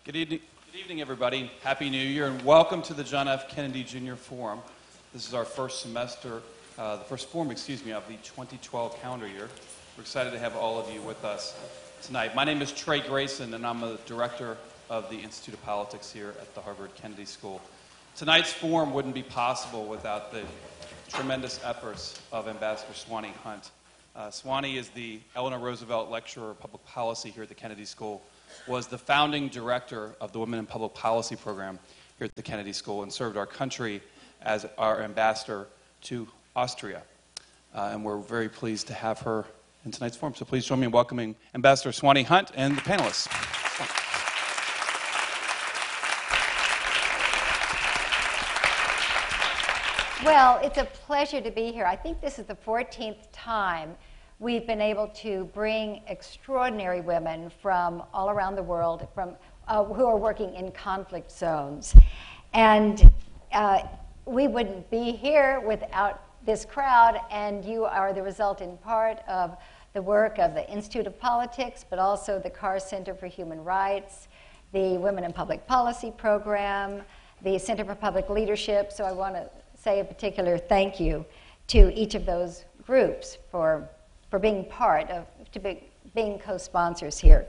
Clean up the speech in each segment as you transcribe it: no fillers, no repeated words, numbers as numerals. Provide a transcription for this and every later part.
Good evening, everybody. Happy New Year, and welcome to the John F. Kennedy Jr. Forum. This is our first semester, the first forum, of the 2012 calendar year. We're excited to have all of you with us tonight. My name is Trey Grayson, and I'm the director of the Institute of Politics here at the Harvard Kennedy School. Tonight's forum wouldn't be possible without the tremendous efforts of Ambassador Swanee Hunt. Swanee is the Eleanor Roosevelt Lecturer of Public Policy here at the Kennedy School, was the founding director of the Women in Public Policy program here at the Kennedy School, and served our country as our ambassador to Austria. And we're very pleased to have her in tonight's forum. So please join me in welcoming Ambassador Swanee Hunt and the panelists. Well, it's a pleasure to be here. I think this is the 14th time we've been able to bring extraordinary women from all around the world who are working in conflict zones. And we wouldn't be here without this crowd, and you are the resultant part of the work of the Institute of Politics, but also the Carr Center for Human Rights, the Women in Public Policy program, the Center for Public Leadership. So I want to say a particular thank you to each of those groups for being part of, being co-sponsors here.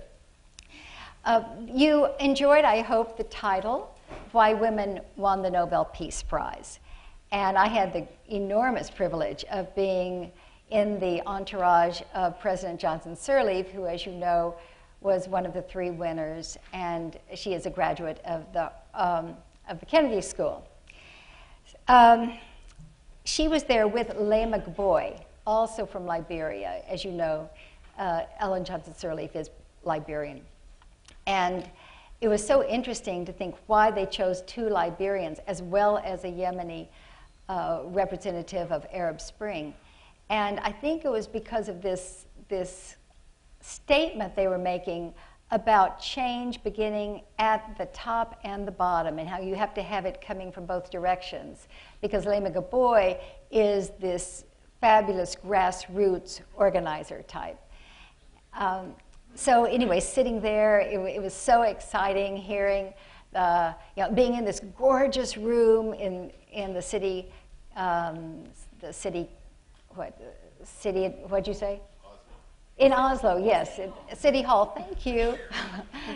You enjoyed, I hope, the title, Why Women Won the Nobel Peace Prize. And I had the enormous privilege of being in the entourage of President Johnson Sirleaf, who, as you know, was one of the 3 winners, and she is a graduate of the Kennedy School. She was there with Leigh McBoy, also from Liberia. As you know, Ellen Johnson Sirleaf is Liberian. And it was so interesting to think why they chose 2 Liberians as well as a Yemeni representative of Arab Spring. And I think it was because of this statement they were making about change beginning at the top and the bottom, and how you have to have it coming from both directions. Because Leigh McBoy is this fabulous grassroots organizer type. So anyway, sitting there, it was so exciting hearing, being in this gorgeous room in the city, what'd you say? In Oslo, yes, City Hall. Thank you,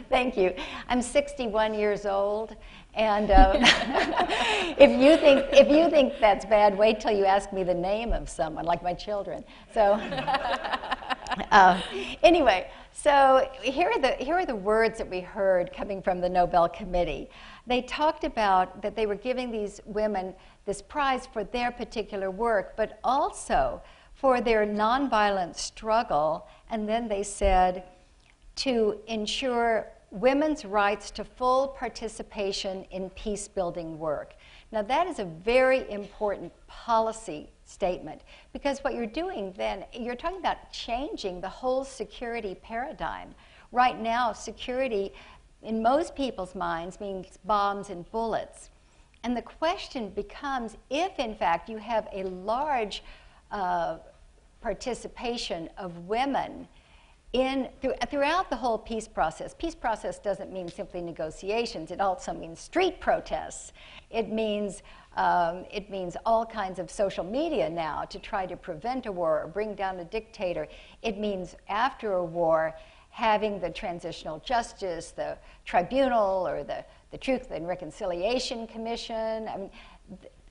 thank you. I'm 61 years old, and if you think that's bad, wait till you ask me the name of someone, like my children. So anyway, so here are the words that we heard coming from the Nobel Committee. They talked about that they were giving these women this prize for their particular work, but also for their nonviolent struggle, and then they said to ensure women's rights to full participation in peace-building work. Now that is a very important policy statement, because what you're doing then, you're talking about changing the whole security paradigm. Right now, security in most people's minds means bombs and bullets. And the question becomes, if in fact you have a large participation of women throughout the whole peace process. Peace process doesn't mean simply negotiations. It also means street protests. It means all kinds of social media now to try to prevent a war or bring down a dictator. It means after a war having the transitional justice, the tribunal, or the Truth and Reconciliation Commission,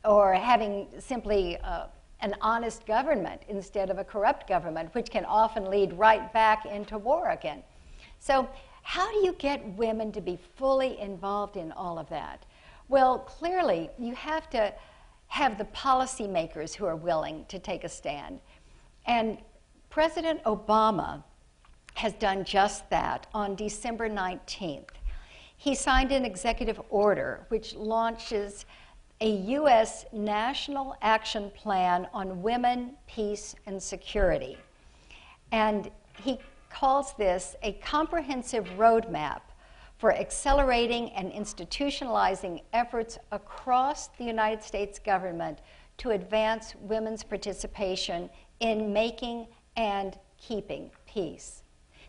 or having simply an honest government instead of a corrupt government, which can often lead right back into war again. So how do you get women to be fully involved in all of that? Well, clearly, you have to have the policymakers who are willing to take a stand. And President Obama has done just that on December 19th. He signed an executive order which launches a U.S. National Action Plan on Women, Peace, and Security. And he calls this a comprehensive roadmap for accelerating and institutionalizing efforts across the United States government to advance women's participation in making and keeping peace.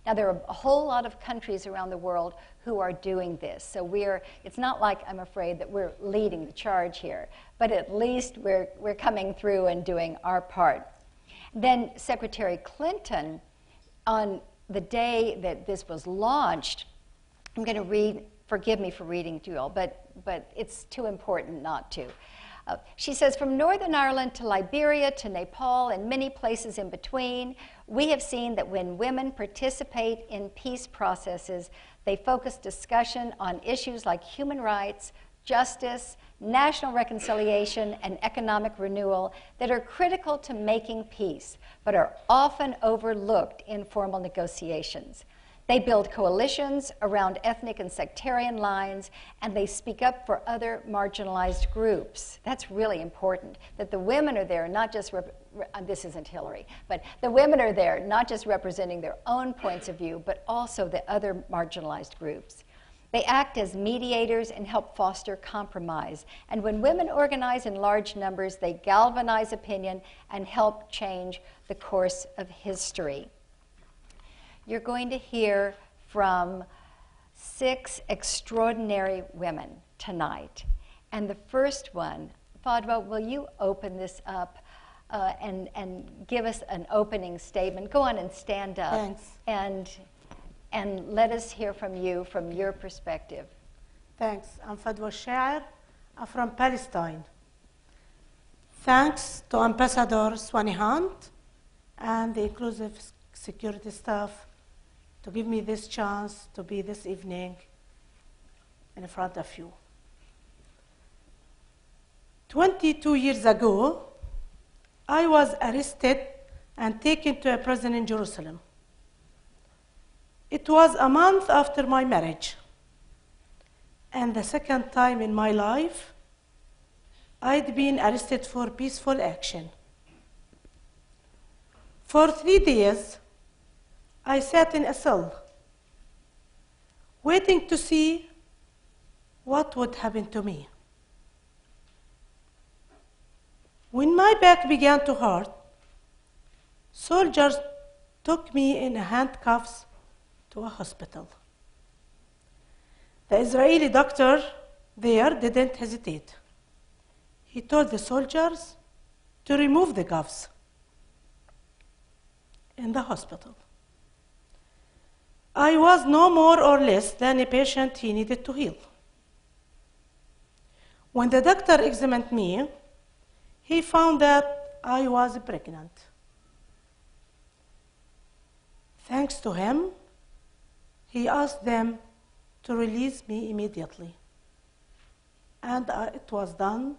Now, there are a whole lot of countries around the world who are doing this. So it's not like, I'm afraid, that we're leading the charge here, but at least we're coming through and doing our part. Then Secretary Clinton, on the day that this was launched, I'm going to read, forgive me for reading to you all, but it's too important not to. She says, from Northern Ireland to Liberia to Nepal and many places in between, we have seen that when women participate in peace processes, they focus discussion on issues like human rights, justice, national reconciliation, and economic renewal that are critical to making peace, but are often overlooked in formal negotiations. They build coalitions around ethnic and sectarian lines, and they speak up for other marginalized groups. That's really important, that the women are there, not just, this isn't Hillary, but the women are there not just representing their own points of view, but also the other marginalized groups. They act as mediators and help foster compromise. And when women organize in large numbers, they galvanize opinion and help change the course of history. You're going to hear from 6 extraordinary women tonight. And the first one, Fadwa, will you open this up and give us an opening statement? Go on and stand up. Thanks. And let us hear from you, from your perspective. Thanks. I'm Fadwa Shair. I'm from Palestine. Thanks to Ambassador Swani Hunt and the inclusive security staff to give me this chance to be this evening in front of you. 22 years ago, I was arrested and taken to a prison in Jerusalem. It was a month after my marriage, and the second time in my life I'd been arrested for peaceful action. For 3 days, I sat in a cell, waiting to see what would happen to me. When my back began to hurt, soldiers took me in handcuffs to a hospital. The Israeli doctor there didn't hesitate. He told the soldiers to remove the cuffs in the hospital. I was no more or less than a patient he needed to heal. When the doctor examined me, he found that I was pregnant. Thanks to him, he asked them to release me immediately. And it was done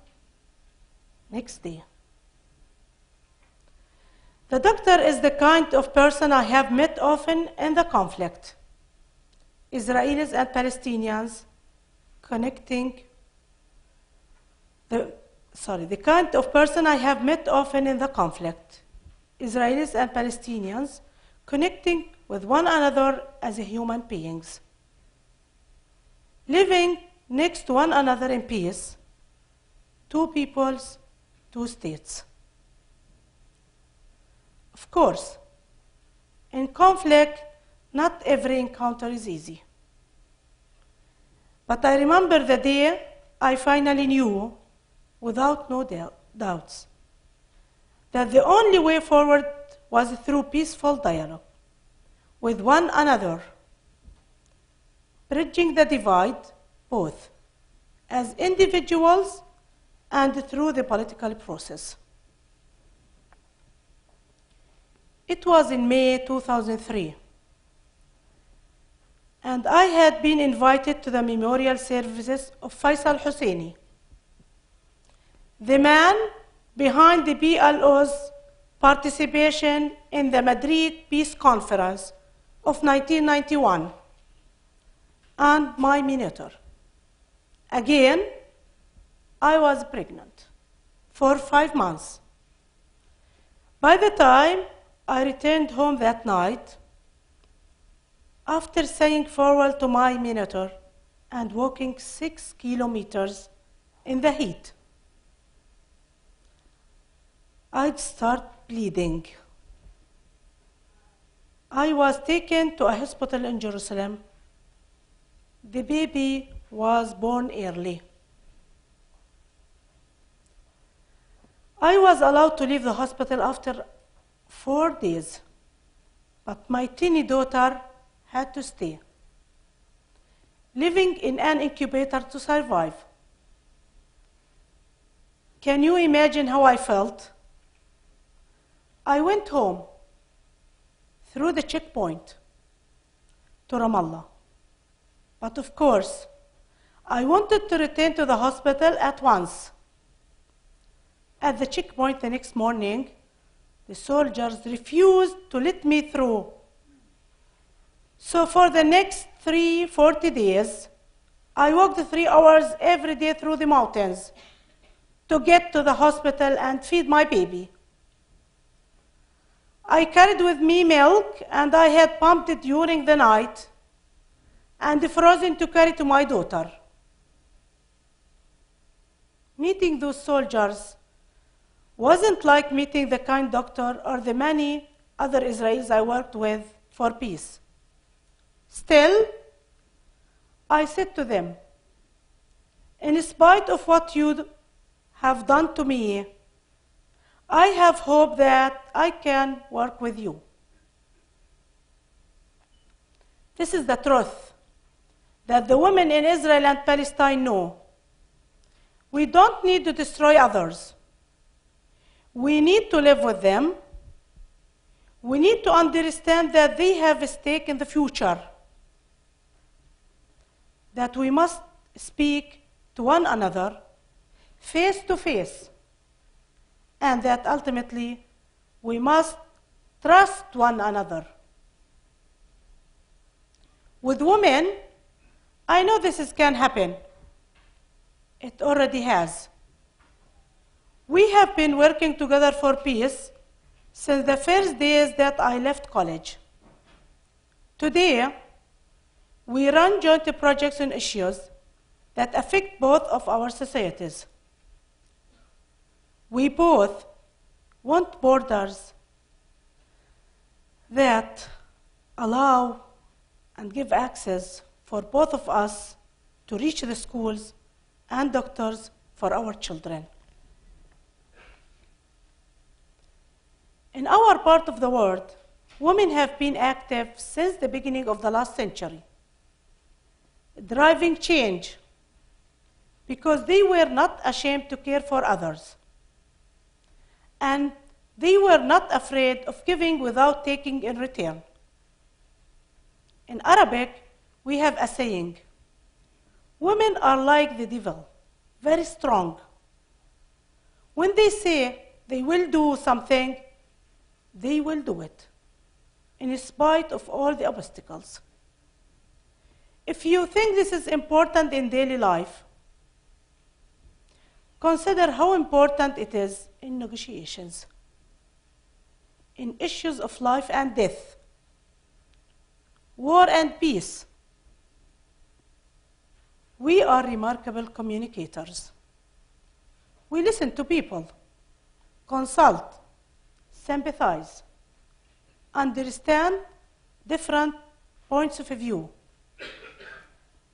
next day. The doctor is the kind of person I have met often in the conflict. Israelis and Palestinians connecting the kind of person I have met often in the conflict. Israelis and Palestinians connecting with one another as human beings, living next to one another in peace, 2 peoples, 2 states. Of course, in conflict, not every encounter is easy. But I remember the day I finally knew, without no doubts, that the only way forward was through peaceful dialogue with one another, bridging the divide both as individuals and through the political process. It was in May 2003, and I had been invited to the memorial services of Faisal Husseini, the man behind the PLO's participation in the Madrid Peace Conference of 1991, and my mentor. Again, I was pregnant for 5 months. By the time I returned home that night, after saying farewell to my mentor and walking 6 kilometers in the heat, I'd start bleeding. I was taken to a hospital in Jerusalem. The baby was born early. I was allowed to leave the hospital after 4 days, but my teeny daughter had to stay, living in an incubator to survive. Can you imagine how I felt? I went home through the checkpoint to Ramallah. But of course, I wanted to return to the hospital at once. At the checkpoint the next morning, the soldiers refused to let me through. So for the next 40 days, I walked 3 hours every day through the mountains to get to the hospital and feed my baby. I carried with me milk, and I had pumped it during the night and frozen to carry to my daughter. Meeting those soldiers wasn't like meeting the kind doctor or the many other Israelis I worked with for peace. Still, I said to them, in spite of what you have done to me, I have hope that I can work with you. This is the truth that the women in Israel and Palestine know. We don't need to destroy others. We need to live with them. We need to understand that they have a stake in the future, that we must speak to one another face to face, and that ultimately we must trust one another. With women, I know can happen. It already has. We have been working together for peace since the first days that I left college. Today, we run joint projects on issues that affect both of our societies. We both want borders that allow and give access for both of us to reach the schools and doctors for our children. In our part of the world, women have been active since the beginning of the last century, driving change because they were not ashamed to care for others. And they were not afraid of giving without taking in return. In Arabic, we have a saying, women are like the devil, very strong. When they say they will do something, they will do it, in spite of all the obstacles. If you think this is important in daily life, consider how important it is in negotiations, in issues of life and death, war and peace. We are remarkable communicators. We listen to people, consult, sympathize, understand different points of view.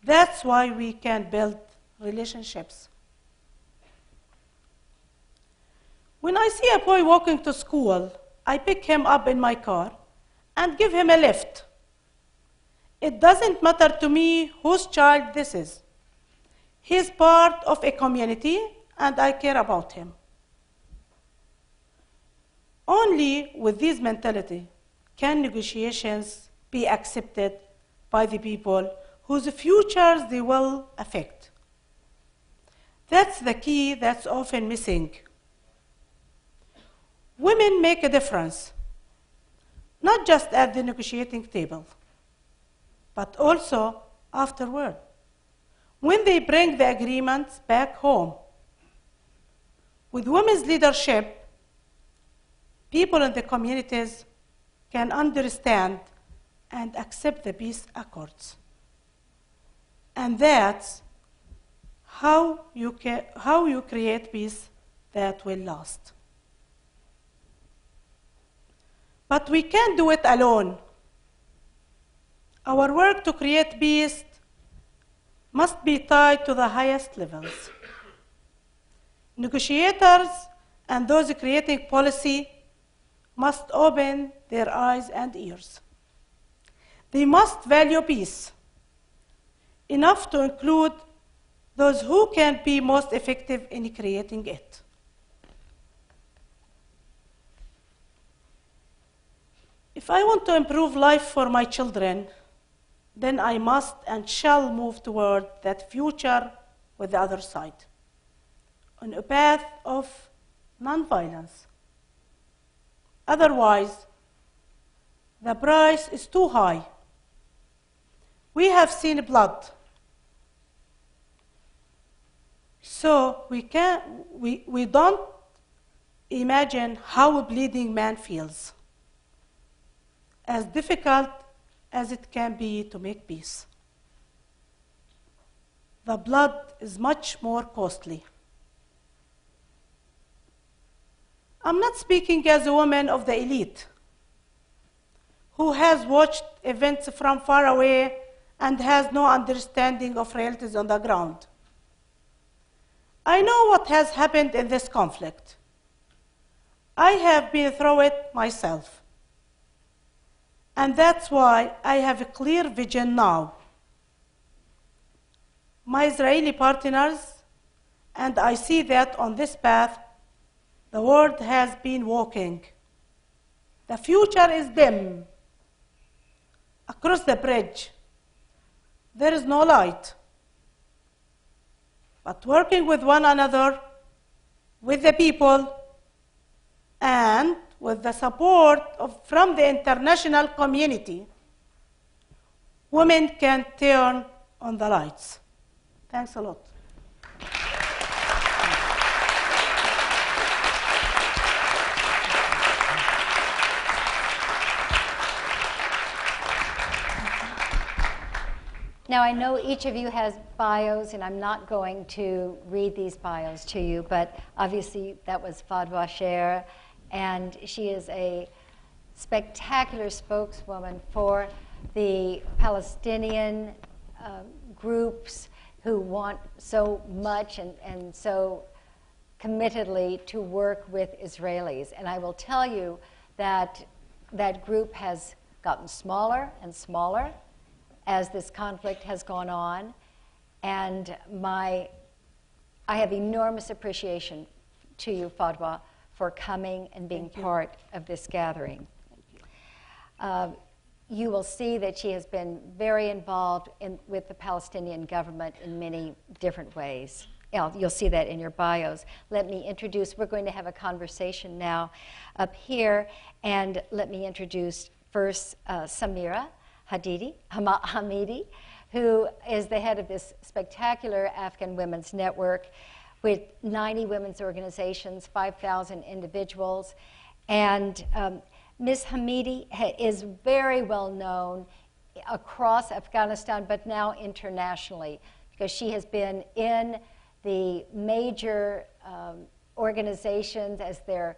That's why we can build relationships. When I see a boy walking to school, I pick him up in my car and give him a lift. It doesn't matter to me whose child this is. He's part of a community, and I care about him. Only with this mentality can negotiations be accepted by the people whose futures they will affect. That's the key that's often missing. Women make a difference, not just at the negotiating table, but also afterward, when they bring the agreements back home. With women's leadership, people in the communities can understand and accept the peace accords. And that's how you create peace that will last. But we can't do it alone. Our work to create peace must be tied to the highest levels. Negotiators and those creating policy must open their eyes and ears. They must value peace enough to include those who can be most effective in creating it. If I want to improve life for my children, then I must and shall move toward that future with the other side, on a path of nonviolence. Otherwise, the price is too high. We have seen blood, so we don't imagine how a bleeding man feels, as difficult as it can be to make peace. The blood is much more costly. I'm not speaking as a woman of the elite who has watched events from far away and has no understanding of realities on the ground. I know what has happened in this conflict. I have been through it myself. And that's why I have a clear vision now. My Israeli partners, and I see that on this path, the world has been walking. The future is dim. Across the bridge, there is no light. But working with one another, with the people, and with the support from the international community, women can turn on the lights. Thanks a lot. Now, I know each of you has bios, and I'm not going to read these bios to you, but obviously that was Fadwa Sher, and she is a spectacular spokeswoman for the Palestinian groups who want so much and so committedly to work with Israelis. And I will tell you that that group has gotten smaller and smaller as this conflict has gone on, and I have enormous appreciation to you, Fadwa, for coming and being part of this gathering. You will see that she has been very involved with the Palestinian government in many different ways. You'll see that in your bios. Let me introduce, we're going to have a conversation now up here, and let me introduce first Samira Hamidi, who is the head of this spectacular Afghan Women's Network with 90 women's organizations, 5,000 individuals. And Ms. Hamidi is very well known across Afghanistan, but now internationally, because she has been in the major organizations as the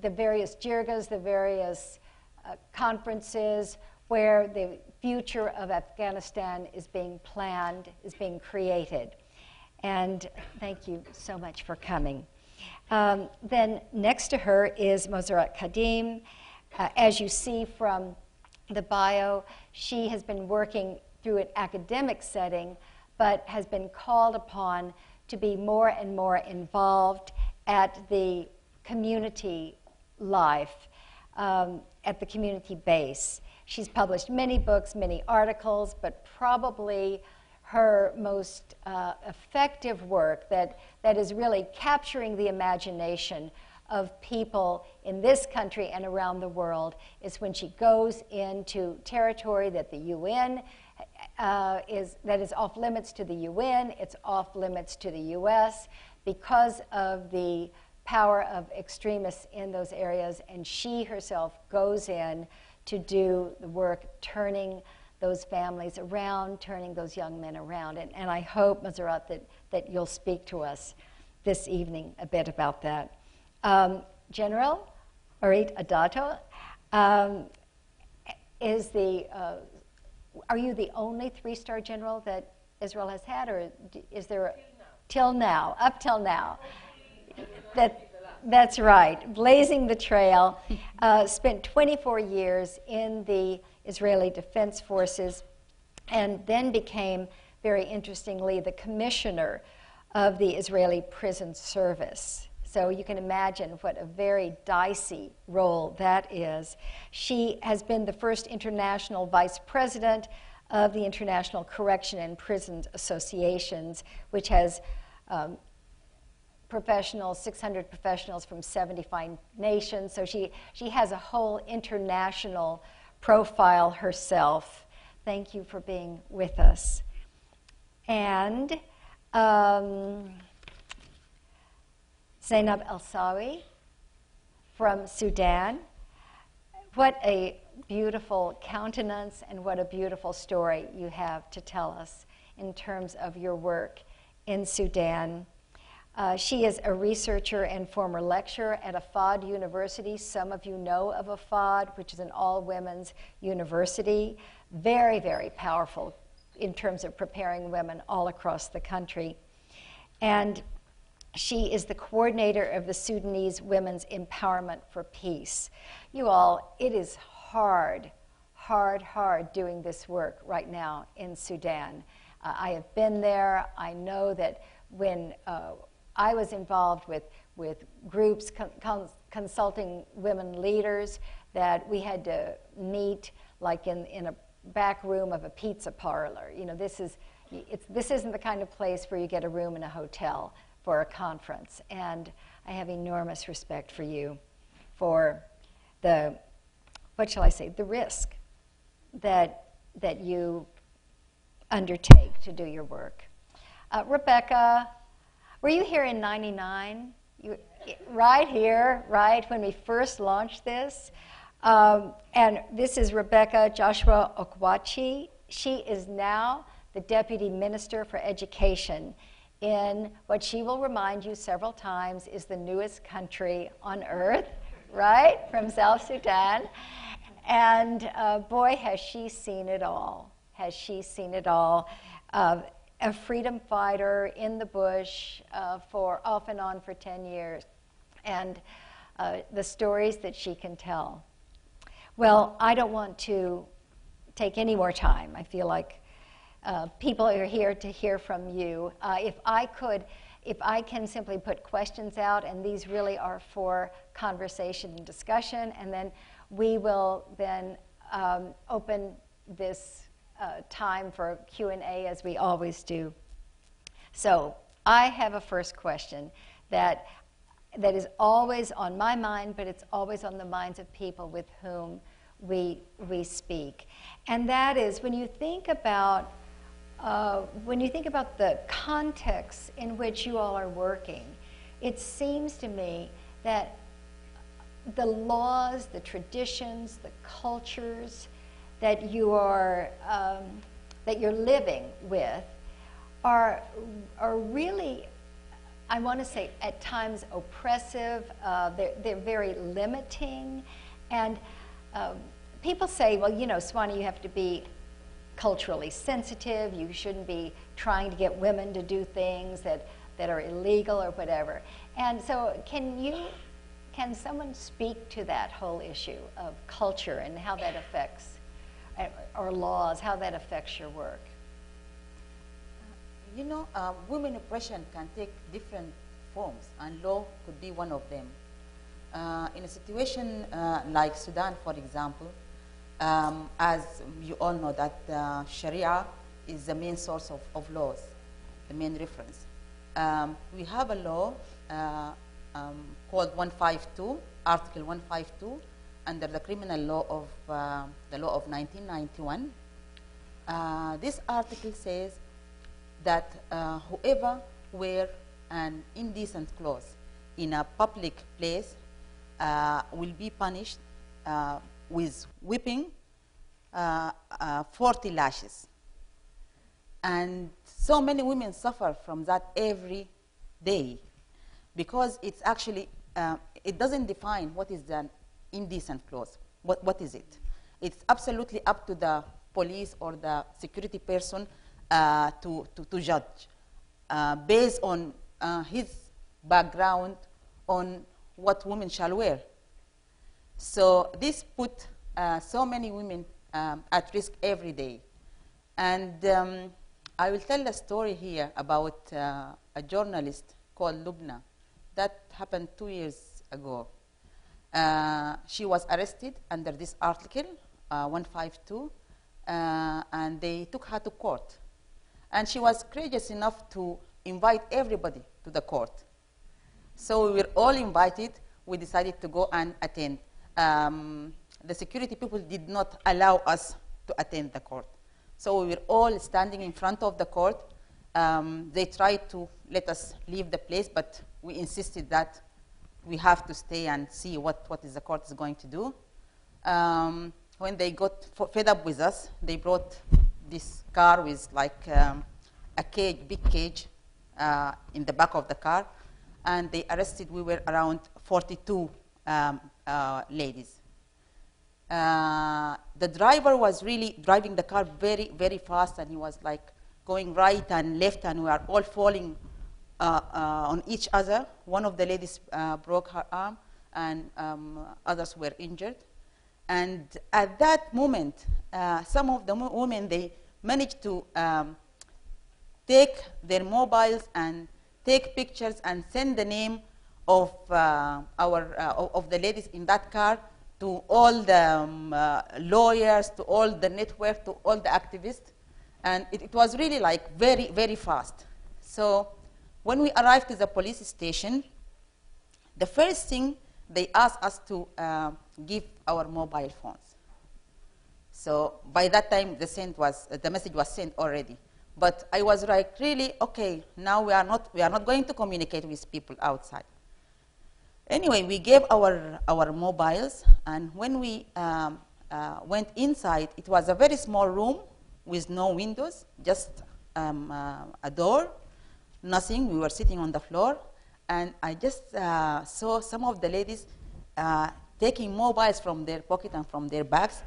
various jirgas, the various conferences where the future of Afghanistan is being planned, is being created. And thank you so much for coming. Then next to her is Mozarat Kadim. As you see from the bio, she has been working through an academic setting, but has been called upon to be more and more involved at the community life, at the community base. She's published many books, many articles, but probably her most effective work that is really capturing the imagination of people in this country and around the world is when she goes into territory that the UN is off limits to the UN, it's off limits to the US because of the power of extremists in those areas, and she herself goes in to do the work turning those families around, turning those young men around. And I hope, Mozarat, that you'll speak to us this evening a bit about that. General Orit Adato, is the, are you the only three-star general that Israel has had, or is there, till now, up till now? That's right, blazing the trail, spent 24 years in the Israeli Defense Forces, and then became, very interestingly, the commissioner of the Israeli Prison Service. So you can imagine what a very dicey role that is. She has been the first international vice president of the International Correction and Prisons Associations, which has professionals, 600 professionals from 75 nations. So she has a whole international profile herself. Thank you for being with us. And Zainab El-Sawi from Sudan. What a beautiful countenance and what a beautiful story you have to tell us in terms of your work in Sudan. She is a researcher and former lecturer at Afad University. Some of you know of Afad, which is an all-women's university. Very, very powerful in terms of preparing women all across the country. And she is the coordinator of the Sudanese Women's Empowerment for Peace. You all, it is hard, hard, hard doing this work right now in Sudan. I have been there. I know that when I was involved with groups consulting women leaders, that we had to meet like in a back room of a pizza parlor. You know, this isn't the kind of place where you get a room in a hotel for a conference. And I have enormous respect for you for the, what shall I say, the risk that you undertake to do your work. Rebecca, were you here in '99? Right here, right, when we first launched this. And this is Rebecca Joshua Okwachi. She is now the Deputy Minister for Education in what she will remind you several times is the newest country on earth, right, from South Sudan. And boy, has she seen it all. Has she seen it all. A freedom fighter in the bush for off and on for 10 years. And the stories that she can tell. Well, I don't want to take any more time. I feel like people are here to hear from you. If I can simply put questions out, and these really are for conversation and discussion, and then we will then open this time for Q&A as we always do. So I have a first question that is always on my mind, but it's always on the minds of people with whom we speak. And that is, when you think about the context in which you all are working, it seems to me that the laws, the traditions, the cultures that you're living with are really, I want to say, at times oppressive. They're very limiting, and people say, well, you know, Swanee, you have to be culturally sensitive. You shouldn't be trying to get women to do things that are illegal or whatever. And so, can someone speak to that whole issue of culture and how that affects, or laws, how that affects your work? You know, women oppression can take different forms, and law could be one of them. In a situation like Sudan, for example, as you all know, that Sharia is the main source of laws, the main reference. We have a law called 152, Article 152, under the criminal law of the law of 1991. This article says that whoever wear an indecent clothes in a public place will be punished with whipping 40 lashes. And so many women suffer from that every day, because it's actually, it doesn't define what is an indecent clothes. What is it? it's absolutely up to the police or the security person to judge based on his background on what women shall wear. So this put so many women at risk every day. And I will tell a story here about a journalist called Lubna. That happened 2 years ago. She was arrested under this article, 152, and they took her to court. And she was courageous enough to invite everybody to the court. So we were all invited. We decided to go and attend. The security people did not allow us to attend the court. So we were all standing in front of the court. They tried to let us leave the place, but we insisted that we have to stay and see what is the court is going to do. When they got fed up with us, they brought this car with like a cage, big cage, in the back of the car, and they arrested, we were around 42 ladies. The driver was really driving the car very, very fast, and he was like going right and left, and we are all falling on each other. One of the ladies broke her arm, and others were injured. And at that moment, some of the women, they managed to take their mobiles and take pictures and send the name of of the ladies in that car to all the lawyers, to all the network, to all the activists. And it was really like very, very fast. So when we arrived to the police station, the first thing they asked us to give our mobile phones. So by that time, the message was sent already. But I was like, really, okay, now we are not going to communicate with people outside. Anyway, we gave our mobiles, and when we went inside, it was a very small room with no windows, just a door, nothing. We were sitting on the floor, and I just saw some of the ladies taking mobiles from their pocket and from their bags.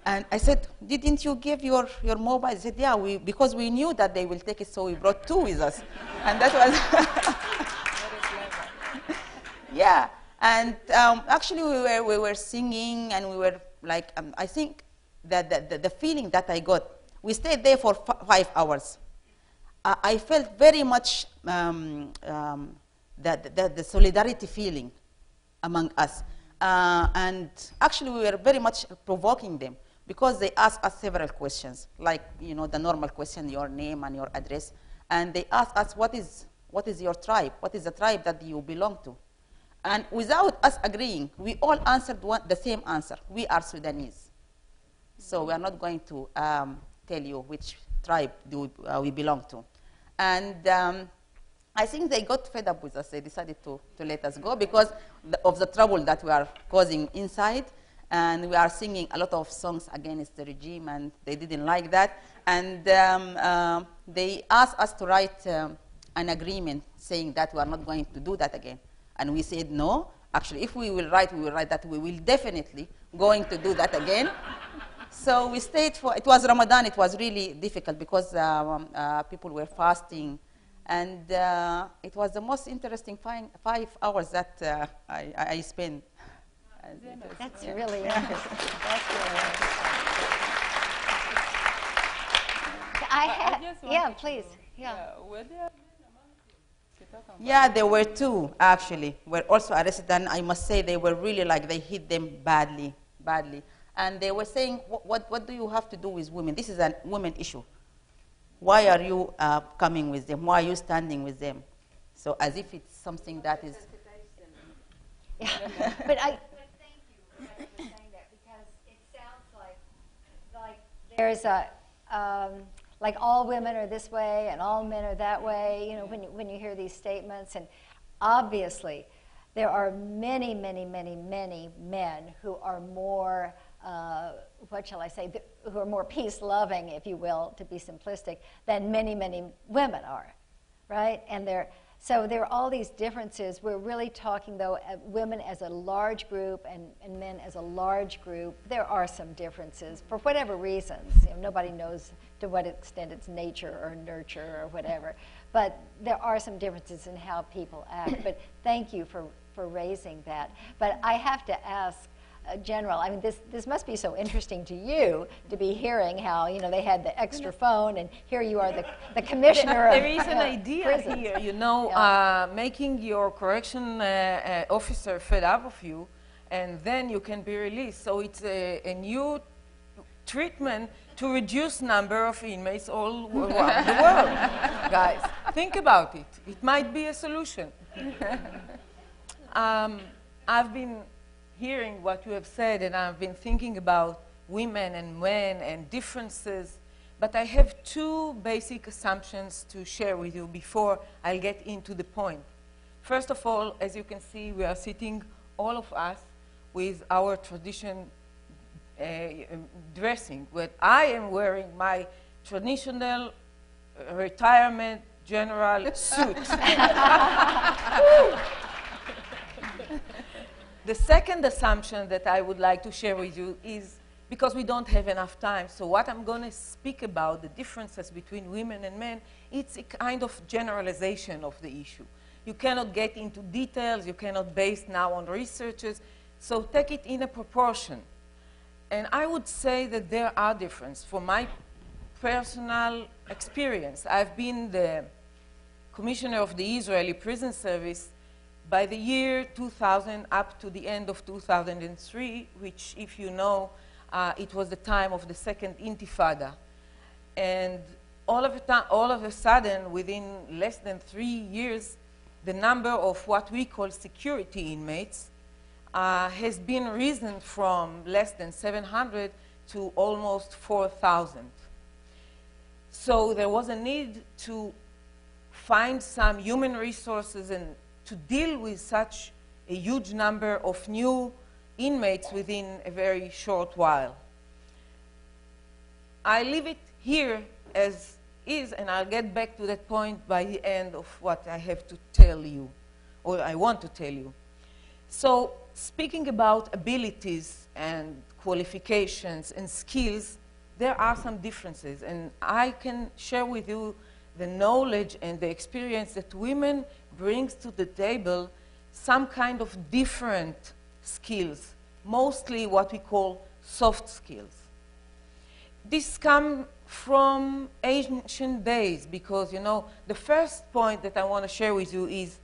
And I said, didn't you give your mobile? They said, yeah, because we knew that they will take it, so we brought 2 with us. And that was... Yeah, and actually we were singing, and we were like, I think that the feeling that I got, we stayed there for 5 hours. I felt very much the solidarity feeling among us. And actually we were very much provoking them, because they asked us several questions, like, you know, the normal question, your name and your address. And they asked us, what is your tribe? What is the tribe that you belong to? And without us agreeing, we all answered the same answer. We are Sudanese. So we are not going to tell you which tribe do we belong to. And I think they got fed up with us. They decided to let us go because of the trouble that we are causing inside. And we are singing a lot of songs against the regime, and they didn't like that. And they asked us to write an agreement saying that we are not going to do that again. And we said, no, actually, if we will write that we will definitely going to do that again. So we stayed for, it was Ramadan, it was really difficult because people were fasting. And it was the most interesting 5 hours that I spent. That's really interesting. That's really interesting. Yeah, please. Yeah. Yeah, there were 2, actually, were also arrested, and I must say they were really like, they hit them badly. And they were saying, what do you have to do with women? This is a women issue. Why are you coming with them? Why are you standing with them? So as if it's something that is... Yeah, but thank you for saying that, because it sounds like there's a... like all women are this way and all men are that way, you know, when you hear these statements. And obviously, there are many, many, many, many men who are more, what shall I say, who are more peace-loving, if you will, to be simplistic, than many, many women are, right? And So there are all these differences. We're really talking, though, women as a large group and men as a large group. There are some differences for whatever reasons. You know, nobody knows to what extent it's nature or nurture or whatever. But there are some differences in how people act. But thank you for raising that. But I have to ask, General, I mean, this must be so interesting to you to be hearing how, you know, they had the extra phone, and here you are, the commissioner of There is an idea prisons. here, you know, making your correction officer fed up of you, and then you can be released. So it's a new treatment to reduce number of inmates all around the world. Guys, think about it. It might be a solution. I've been hearing what you have said, and I've been thinking about women and men and differences, but I have two basic assumptions to share with you before I'll get into the point. First of all, as you can see, we are sitting, all of us, with our tradition dressing. But I am wearing my traditional retirement general suit. The second assumption that I would like to share with you is, because we don't have enough time, so what I'm going to speak about, the differences between women and men, it's a kind of generalization of the issue. You cannot get into details, you cannot base now on researches, so take it in a proportion. And I would say that there are differences. From my personal experience, I've been the commissioner of the Israeli prison service by the year 2000 up to the end of 2003, which, if you know, it was the time of the second Intifada. And all of a sudden, within less than 3 years, the number of what we call security inmates has been risen from less than 700 to almost 4,000. So there was a need to find some human resources and to deal with such a huge number of new inmates within a very short while. I leave it here as is, and I'll get back to that point by the end of what I have to tell you, or I want to tell you. So, speaking about abilities and qualifications and skills, there are some differences, and I can share with you the knowledge and the experience that women brings to the table some kind of different skills, mostly what we call soft skills. This comes from ancient days because, you know, the first point that I want to share with you is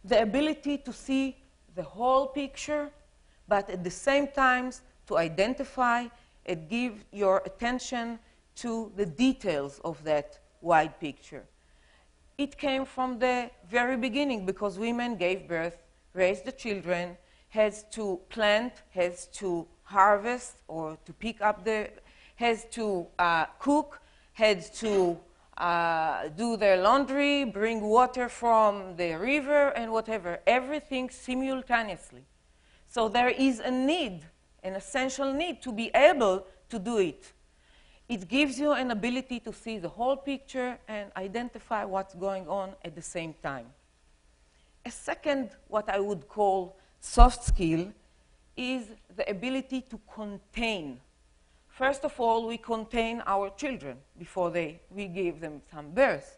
the ability to see the whole picture, but at the same time to identify and give your attention to the details of that wide picture. It came from the very beginning because women gave birth, raised the children, has to plant, has to harvest or to pick up the, has to cook, had to do their laundry, bring water from the river and whatever, everything simultaneously. So there is a need, an essential need to be able to do it. It gives you an ability to see the whole picture and identify what's going on at the same time. A second, what I would call soft skill, is the ability to contain. First of all, we contain our children before we give them some birth.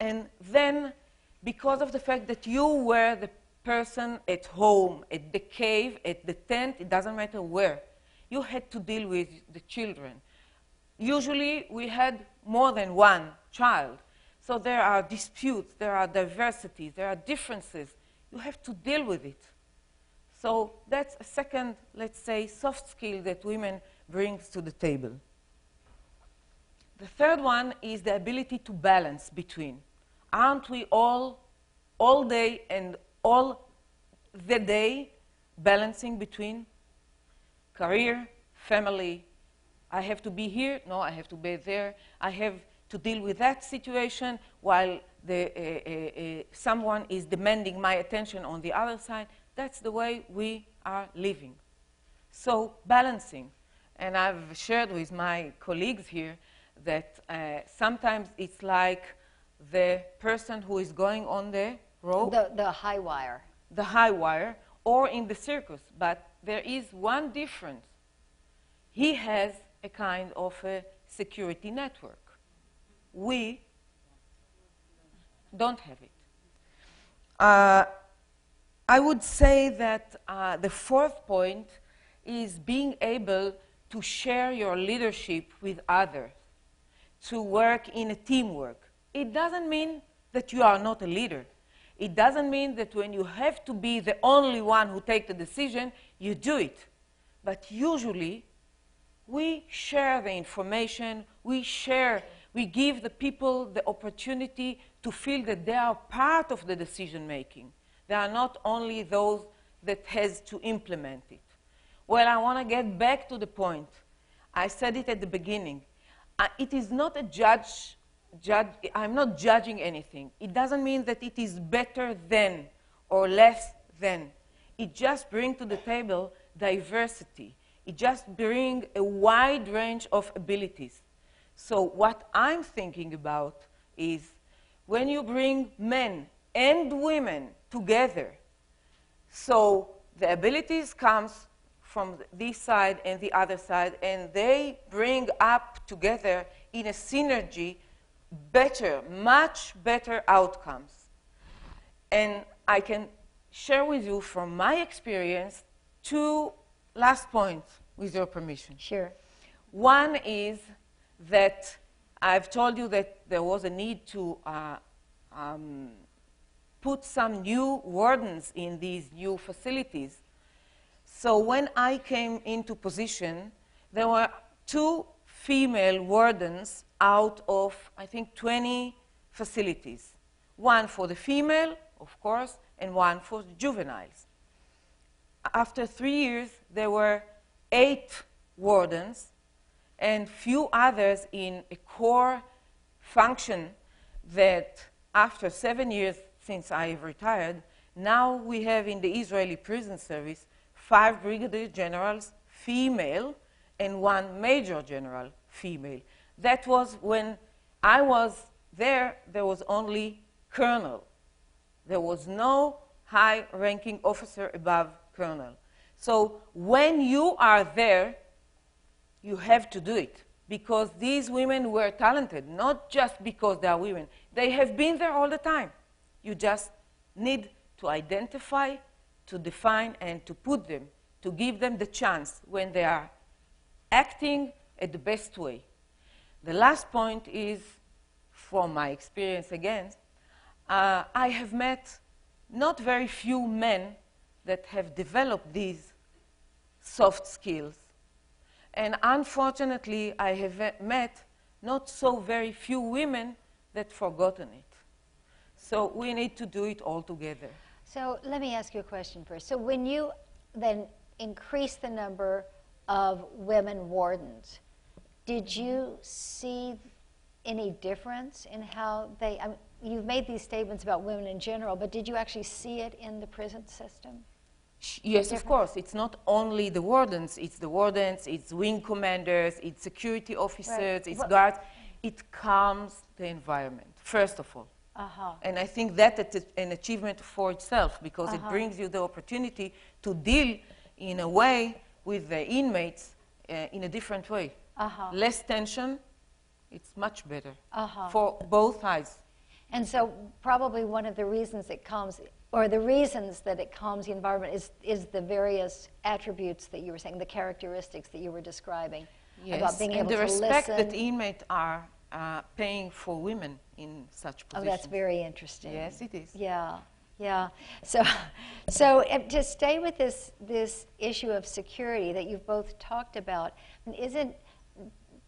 And then, because of the fact that you were the person at home, at the cave, at the tent, it doesn't matter where, you had to deal with the children. Usually, we had more than one child. So there are disputes, there are diversities, there are differences. You have to deal with it. So that's a second, let's say, soft skill that women brings to the table. The third one is the ability to balance between. Aren't we all day and all the day balancing between career, family? I have to be here, no, I have to be there. I have to deal with that situation while someone is demanding my attention on the other side. That's the way we are living. So balancing. And I've shared with my colleagues here that sometimes it's like the person who is going on the rope, The high wire. the high wire, or in the circus. But there is one difference. He has a kind of a security network. We don't have it. I would say that the fourth point is being able to share your leadership with others, to work in a teamwork. It doesn't mean that you are not a leader. It doesn't mean that when you have to be the only one who takes the decision, you do it. But usually, we share the information, we give the people the opportunity to feel that they are part of the decision making. They are not only those that has to implement it. Well, I want to get back to the point. I said it at the beginning. It is not a I'm not judging anything. It doesn't mean that it is better than or less than. It just brings to the table diversity. It just brings a wide range of abilities. So what I'm thinking about is when you bring men and women together, so the abilities comes from this side and the other side, and they bring up together in a synergy better, much better outcomes. And I can share with you from my experience 2 last points, with your permission. Sure. One is that I've told you that there was a need to put some new wardens in these new facilities. So when I came into position, there were 2 female wardens out of, I think, 20 facilities. One for the female, of course, and one for the juveniles. After 3 years, there were 8 wardens and few others in a core function that after 7 years since I have retired, now we have in the Israeli prison service 5 brigadier generals, female, and 1 major general, female. That was when I was there was only colonel. There was no high-ranking officer above colonel. So when you are there, you have to do it, because these women were talented, not just because they are women. They have been there all the time. You just need to identify, to define, and to put them, to give them the chance when they are acting at the best way. The last point is, from my experience again, I have met not very few men that have developed these soft skills. And unfortunately, I have met not so very few women that forgotten it. So we need to do it all together. So let me ask you a question first. So when you then increase the number of women wardens, did you see any difference in how they, I mean, you've made these statements about women in general, but did you actually see it in the prison system? Yes, of course. It's not only the wardens, it's wing commanders, it's security officers, Right. it's guards. It calms the environment, first of all. Uh-huh. And I think that's an achievement for itself, because it brings you the opportunity to deal in a way with the inmates in a different way. Less tension, it's much better for both sides. And so probably one of the reasons it calms, or the reasons that it calms the environment is the various attributes that you were saying, the characteristics that you were describing. Yes, About being able and the to respect listen. that inmates are paying for women in such positions. Oh, that's very interesting. Yes, it is. Yeah, yeah. So to stay with this issue of security that you've both talked about,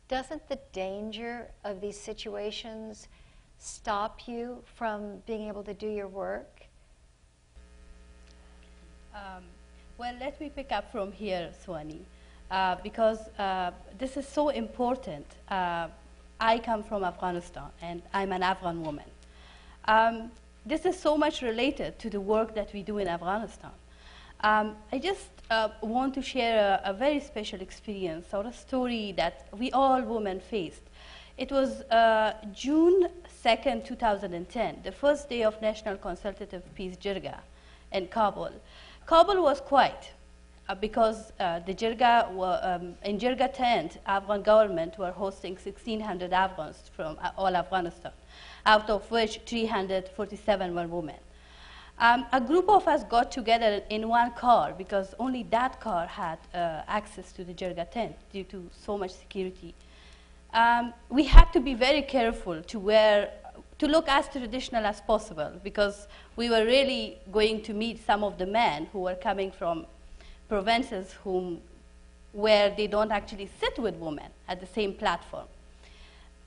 doesn't the danger of these situations stop you from being able to do your work? Well, let me pick up from here, Swani, because this is so important. I come from Afghanistan, and I'm an Afghan woman. This is so much related to the work that we do in Afghanistan. I just want to share a very special experience or a story that we all women faced It was June 2nd, 2010, the first day of National Consultative Peace Jirga in Kabul. Kabul was quiet because the Jirga in Jirga tent, Afghan government were hosting 1,600 Afghans from all Afghanistan, out of which 347 were women. A group of us got together in one car because only that car had access to the Jirga tent due to so much security. We had to be very careful to look as traditional as possible because we were really going to meet some of the men who were coming from provinces where they don't actually sit with women at the same platform.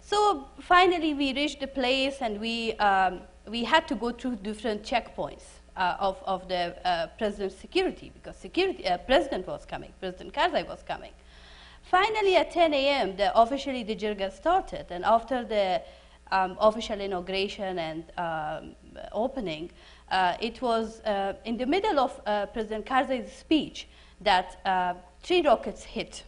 So finally we reached the place and we had to go through different checkpoints of the president's security because president was coming, President Karzai was coming. Finally at 10 a.m. Officially the Jirga started, and after the official inauguration and opening, it was in the middle of President Karzai's speech that 3 rockets hit.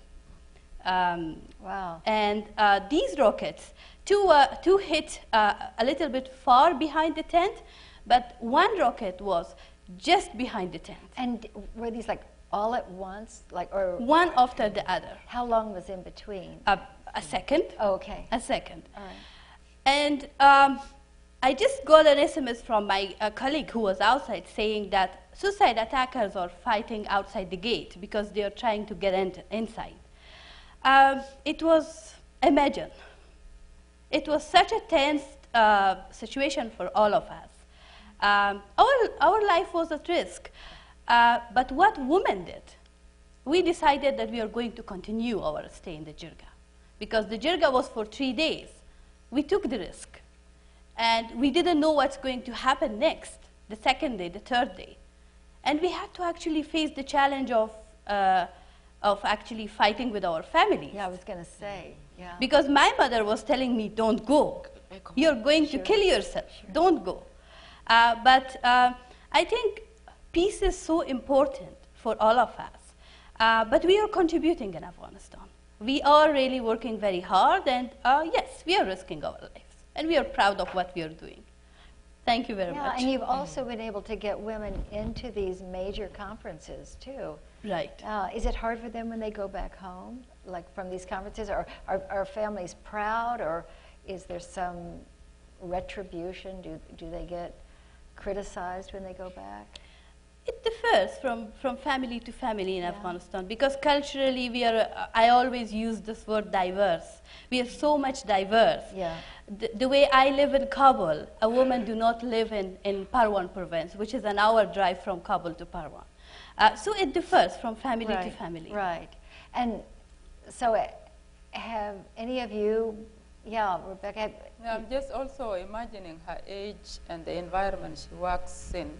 Wow. And these rockets, two hit a little bit far behind the tent, but one rocket was just behind the tent. And were these like all at once, or one after the other? How long was in between? A second. Oh, okay. A second. All right. And I just got an SMS from my colleague who was outside saying that suicide attackers are fighting outside the gate because they are trying to get inside. It was, imagine, it was such a tense situation for all of us. Our life was at risk. But what women did, we decided that we are going to continue our stay in the Jirga. Because the Jirga was for 3 days. We took the risk. And we didn't know what's going to happen next, the second day, the third day. And we had to actually face the challenge of actually fighting with our families. Yeah, I was going to say, yeah. Because my mother was telling me, don't go. You're going to kill yourself. Sure. Don't go. But I think peace is so important for all of us. But we are contributing in Afghanistan. We are really working very hard, and yes, we are risking our lives. And we are proud of what we are doing. Thank you very much. And you've also been able to get women into these major conferences, too. Right. Is it hard for them when they go back home, like from these conferences? Or are families proud, or is there some retribution? Do they get criticized when they go back? It differs from family to family in Afghanistan because culturally we are, I always use this word diverse. We are so much diverse. Yeah. The way I live in Kabul, a woman do not live in Parwan province, which is an hour drive from Kabul to Parwan. So it differs from family to family. Right. And so have any of you, Rebecca? I'm just also imagining her age and the environment she works in.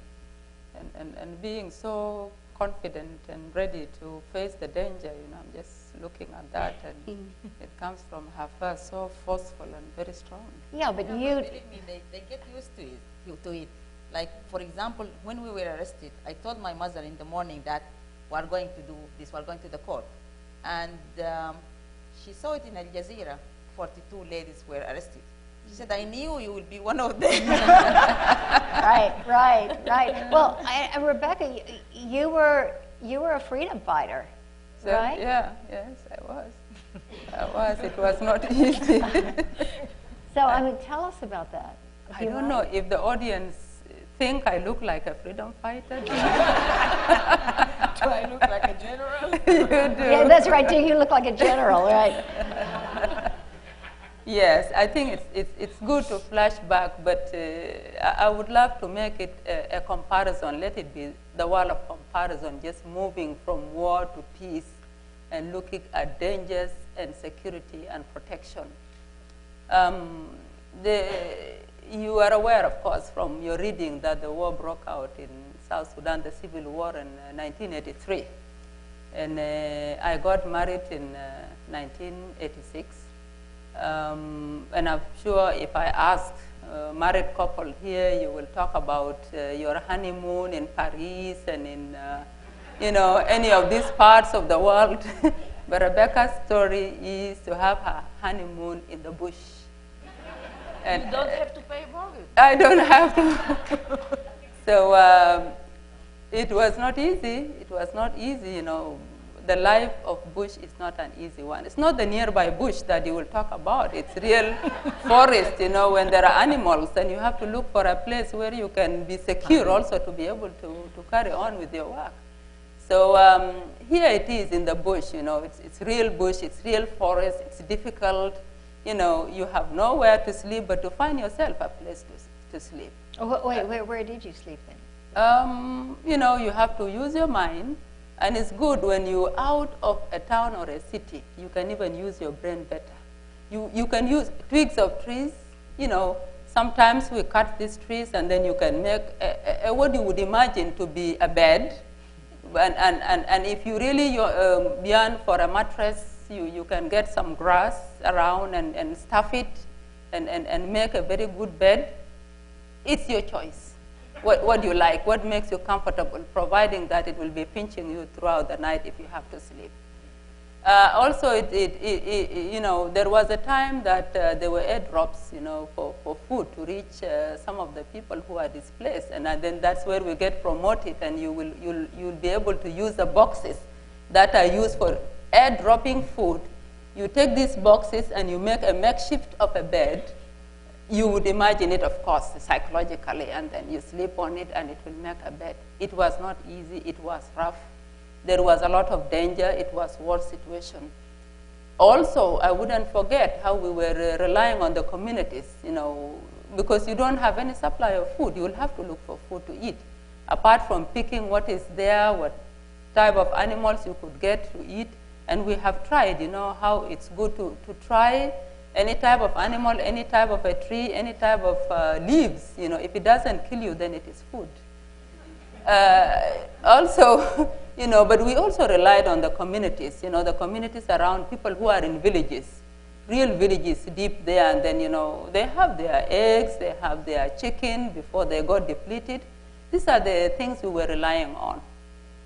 And being so confident and ready to face the danger, I'm just looking at that, and it comes from her first, so forceful and very strong. Yeah, but you... Believe me, they get used to it. Like, for example, when we were arrested, I told my mother in the morning that we are going to do this, we are going to the court. And she saw it in Al Jazeera, 42 ladies were arrested. She said, I knew you would be one of them. Right. Well, Rebecca, you were a freedom fighter, so, right? Yeah, yes, I was. It was not easy. So, tell us about that. I don't know if the audience think I look like a freedom fighter. Do I look like a general? You do. Yeah, that's right. Do you look like a general, right? Yes, I think it's good to flash back, but I would love to make it a comparison. Let it be the wall of comparison, just moving from war to peace and looking at dangers and security and protection. You are aware, of course, from your reading that the war broke out in South Sudan, the civil war in 1983. And I got married in 1986. And I'm sure if I ask a married couple here, you will talk about your honeymoon in Paris and in, any of these parts of the world. But Rebecca's story is to have her honeymoon in the bush. And you don't have to pay mortgage. I don't have to. So it was not easy. It was not easy, you know. The life of bush is not an easy one. It's not the nearby bush that you will talk about. It's real forest, you know, when there are animals, and you have to look for a place where you can be secure also to be able to carry on with your work. So here it is in the bush, you know. It's real bush, it's real forest, it's difficult. You know, you have nowhere to sleep, but to find yourself a place to sleep. Oh, wait, where did you sleep then? You know, you have to use your mind. And it's good when you're out of a town or a city, you can even use your brain better. You can use twigs of trees. You know, sometimes we cut these trees and then you can make what you would imagine to be a bed. And if you really yearn for a mattress, you can get some grass around and stuff it and make a very good bed. It's your choice. What do you like? What makes you comfortable, providing that it will be pinching you throughout the night if you have to sleep. Also, you know, there was a time that there were airdrops, you know, for food to reach some of the people who are displaced, and then that's where we get promoted, and you'll be able to use the boxes that are used for airdropping food. You take these boxes and you make a makeshift of a bed. You would imagine it, of course, psychologically, and then you sleep on it and it will make a bed. It was not easy, it was rough. There was a lot of danger, it was war situation. Also, I wouldn't forget how we were relying on the communities, you know, because you don't have any supply of food, you will have to look for food to eat. Apart from picking what is there, what type of animals you could get to eat, and we have tried, you know, how it's good to try any type of animal, any type of a tree, any type of leaves. You know, if it doesn't kill you, then it is food. Also, you know, but we also relied on the communities, you know, the communities around, people who are in villages, real villages deep there, and then, you know, they have their eggs, they have their chicken before they got depleted. These are the things we were relying on.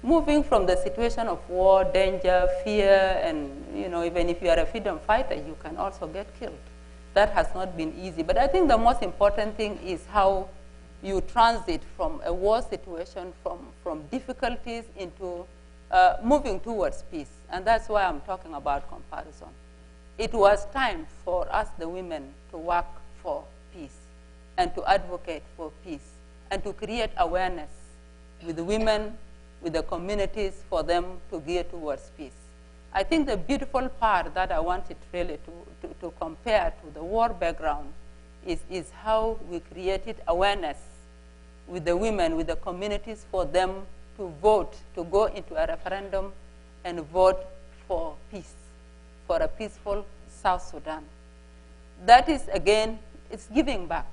Moving from the situation of war, danger, fear, and, you know, even if you are a freedom fighter, you can also get killed. That has not been easy. But I think the most important thing is how you transit from a war situation, from difficulties into moving towards peace. And that's why I'm talking about comparison. It was time for us, the women, to work for peace and to advocate for peace and to create awareness with the women, with the communities, for them to gear towards peace. I think the beautiful part that I wanted really to compare to the war background is how we created awareness with the women, with the communities, for them to vote, to go into a referendum and vote for peace, for a peaceful South Sudan. That is, again, it's giving back.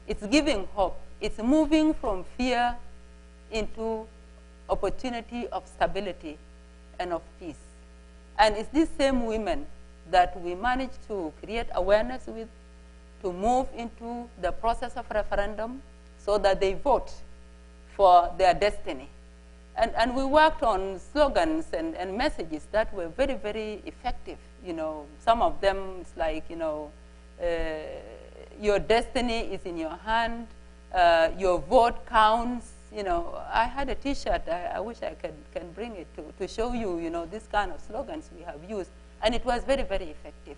It's giving hope. It's moving from fear into opportunity of stability and of peace. And it's these same women that we managed to create awareness with, to move into the process of referendum so that they vote for their destiny. And we worked on slogans and messages that were very, very effective. You know, some of them, it's like, you know, your destiny is in your hand, your vote counts. You know, I had a T-shirt. I wish I can bring it to show you, you know, this kind of slogans we have used. And it was very, very effective,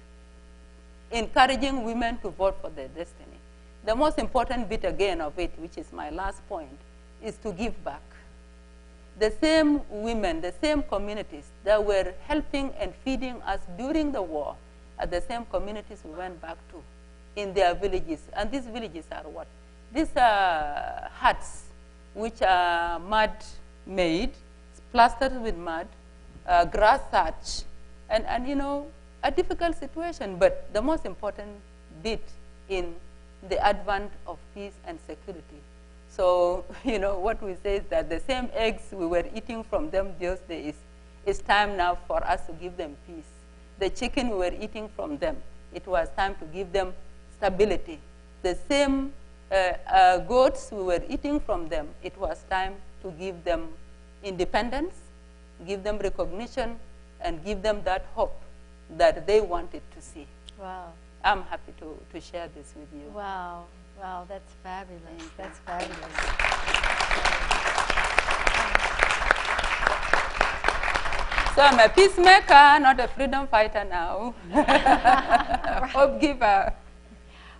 encouraging women to vote for their destiny. The most important bit, again, of it, which is my last point, is to give back. The same women, the same communities that were helping and feeding us during the war are the same communities we went back to in their villages. And these villages are what? These are huts, which are mud-made, plastered with mud, grass thatch, and, you know, a difficult situation. But the most important bit in the advent of peace and security. So, you know, what we say is that the same eggs we were eating from them those days, it's time now for us to give them peace. The chicken we were eating from them, it was time to give them stability. The same goats we were eating from them, it was time to give them independence, give them recognition, and give them that hope that they wanted to see. Wow. I'm happy to share this with you. Wow. Wow, that's fabulous. That's fabulous. So I'm a peacemaker, not a freedom fighter now. Hope giver.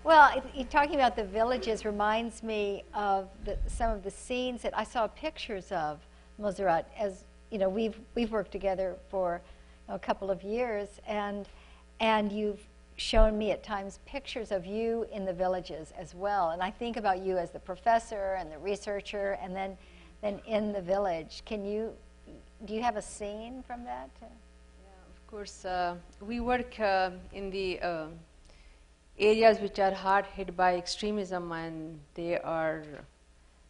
Well, talking about the villages reminds me of some of the scenes that I saw pictures of, Mozarat. As you know, we've worked together for a couple of years, and you've shown me at times pictures of you in the villages as well. And I think about you as the professor and the researcher, and then in the village. Do you have a scene from that? Yeah, of course. We work in the areas which are hard hit by extremism, and they are,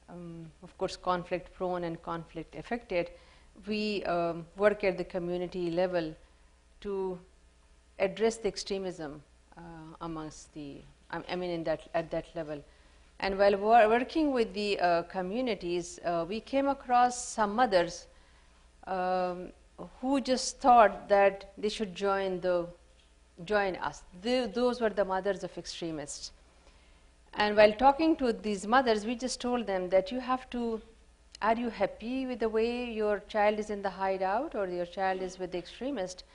of course, conflict prone and conflict affected. We work at the community level to address the extremism amongst the, at that level. And while working with the communities, we came across some mothers who just thought that they should join us. Those were the mothers of extremists. And while talking to these mothers, we just told them that you have to, are you happy with the way your child is in the hideout or your child is with the extremist?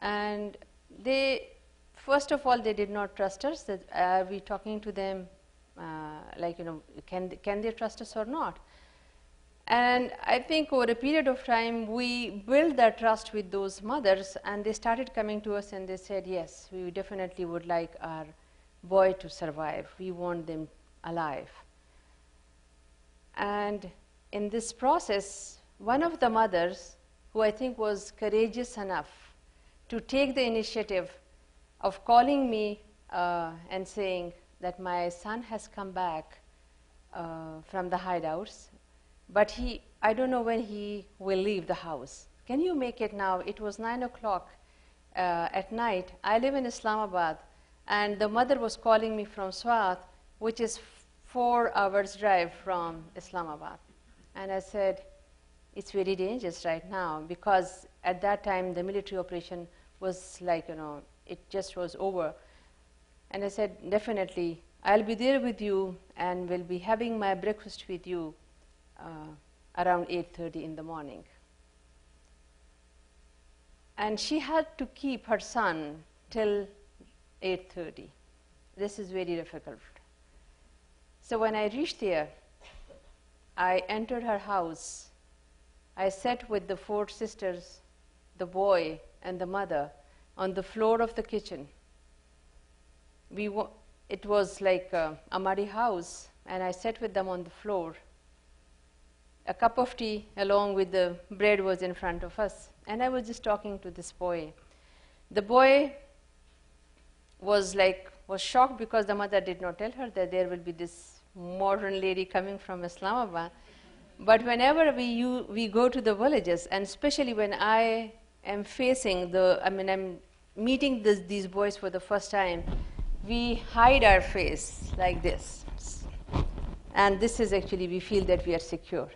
And they, first of all, they did not trust us. That are we talking to them can they trust us or not? And I think over a period of time, we built that trust with those mothers, and they started coming to us and they said, yes, we definitely would like our boy to survive. We want them alive. And in this process, one of the mothers, who I think was courageous enough to take the initiative of calling me and saying that my son has come back from the hideouts, but I don't know when he will leave the house. Can you make it now? It was 9 o'clock at night. I live in Islamabad, and the mother was calling me from Swat, which is 4 hours drive from Islamabad. And I said, it's very dangerous right now, because at that time the military operation was like, it just was over. And I said, definitely, I'll be there with you and will be having my breakfast with you around 8:30 in the morning. And she had to keep her son till 8:30. This is very difficult. So when I reached there, I entered her house. I sat with the 4 sisters, the boy and the mother, on the floor of the kitchen. It was like a muddy house, and I sat with them on the floor. A cup of tea along with the bread was in front of us, and I was just talking to this boy. The boy was shocked because the mother did not tell her that there will be this modern lady coming from Islamabad. But whenever we go to the villages, and especially when I am facing I'm meeting these boys for the first time, we hide our face like this. And this is actually, we feel that we are secure.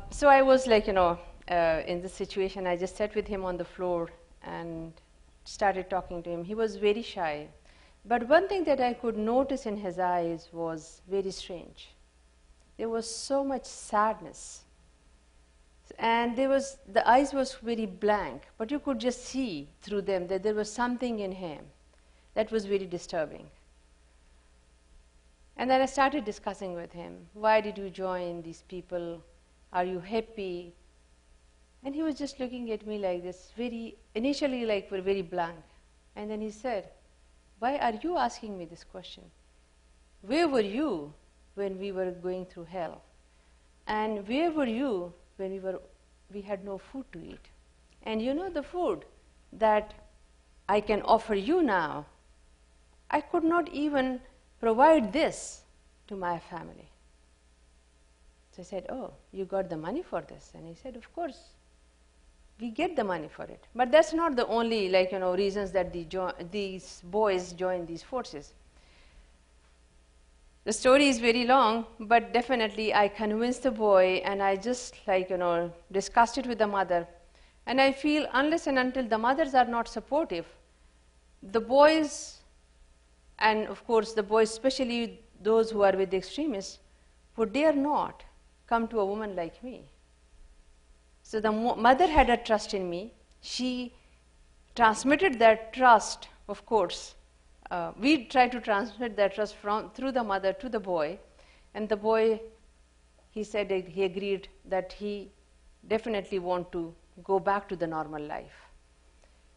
So I was in this situation, I just sat with him on the floor and started talking to him. He was very shy. But one thing that I could notice in his eyes was very strange. There was so much sadness. And the eyes was very blank, but you could just see through them that there was something in him that was very disturbing. And then I started discussing with him, why did you join these people? Are you happy? And he was just looking at me like this, initially very blank. And then he said, why are you asking me this question? Where were you when we were going through hell? And where were you when we had no food to eat? And the food that I can offer you now, I could not even provide this to my family. So I said, oh, you got the money for this? And he said, of course, we get the money for it. But that's not the only reasons that these boys joined these forces. The story is very long, but definitely I convinced the boy, and I just discussed it with the mother. And I feel unless and until the mothers are not supportive, the boys, and of course the boys, especially those who are with the extremists, would dare not come to a woman like me. So the mother had a trust in me. She transmitted that trust, of course. We tried to transmit that trust through the mother to the boy. And the boy, he said that he agreed that he definitely want to go back to the normal life.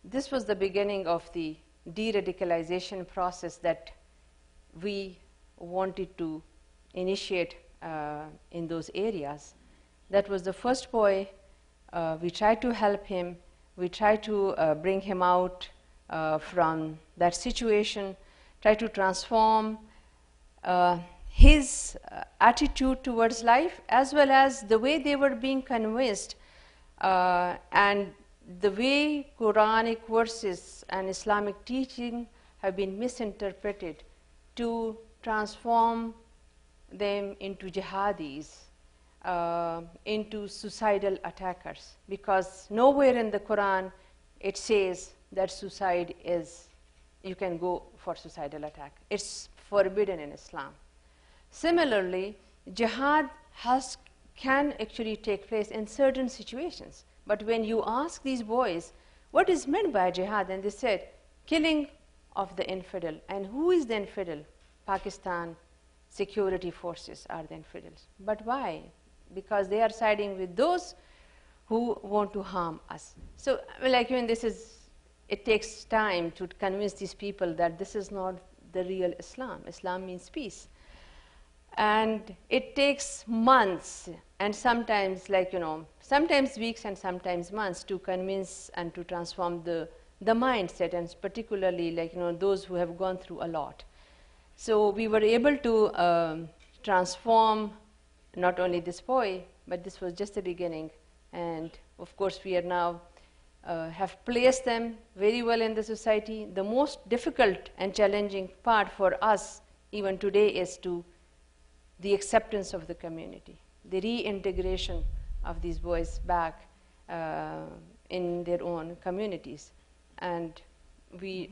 This was the beginning of the de-radicalization process that we wanted to initiate in those areas. That was the first boy. We tried to help him. We tried to bring him out from that situation, try to transform his attitude towards life, as well as the way they were being convinced and the way Quranic verses and Islamic teaching have been misinterpreted to transform them into jihadis, into suicidal attackers. Because nowhere in the Quran it says that suicide is, you can go for suicidal attack. It's forbidden in Islam. Similarly, jihad can actually take place in certain situations. But when you ask these boys, what is meant by jihad? And they said, killing of the infidel. And who is the infidel? Pakistan security forces are the infidels. But why? Because they are siding with those who want to harm us. So, like, it takes time to convince these people that this is not the real Islam. Islam means peace. And it takes months and sometimes, sometimes weeks and sometimes months to convince and to transform the mindset, and particularly, those who have gone through a lot. So we were able to transform not only this boy, but this was just the beginning. And of course, we are now have placed them very well in the society. The most difficult and challenging part for us even today is the acceptance of the community, the reintegration of these boys back in their own communities. And we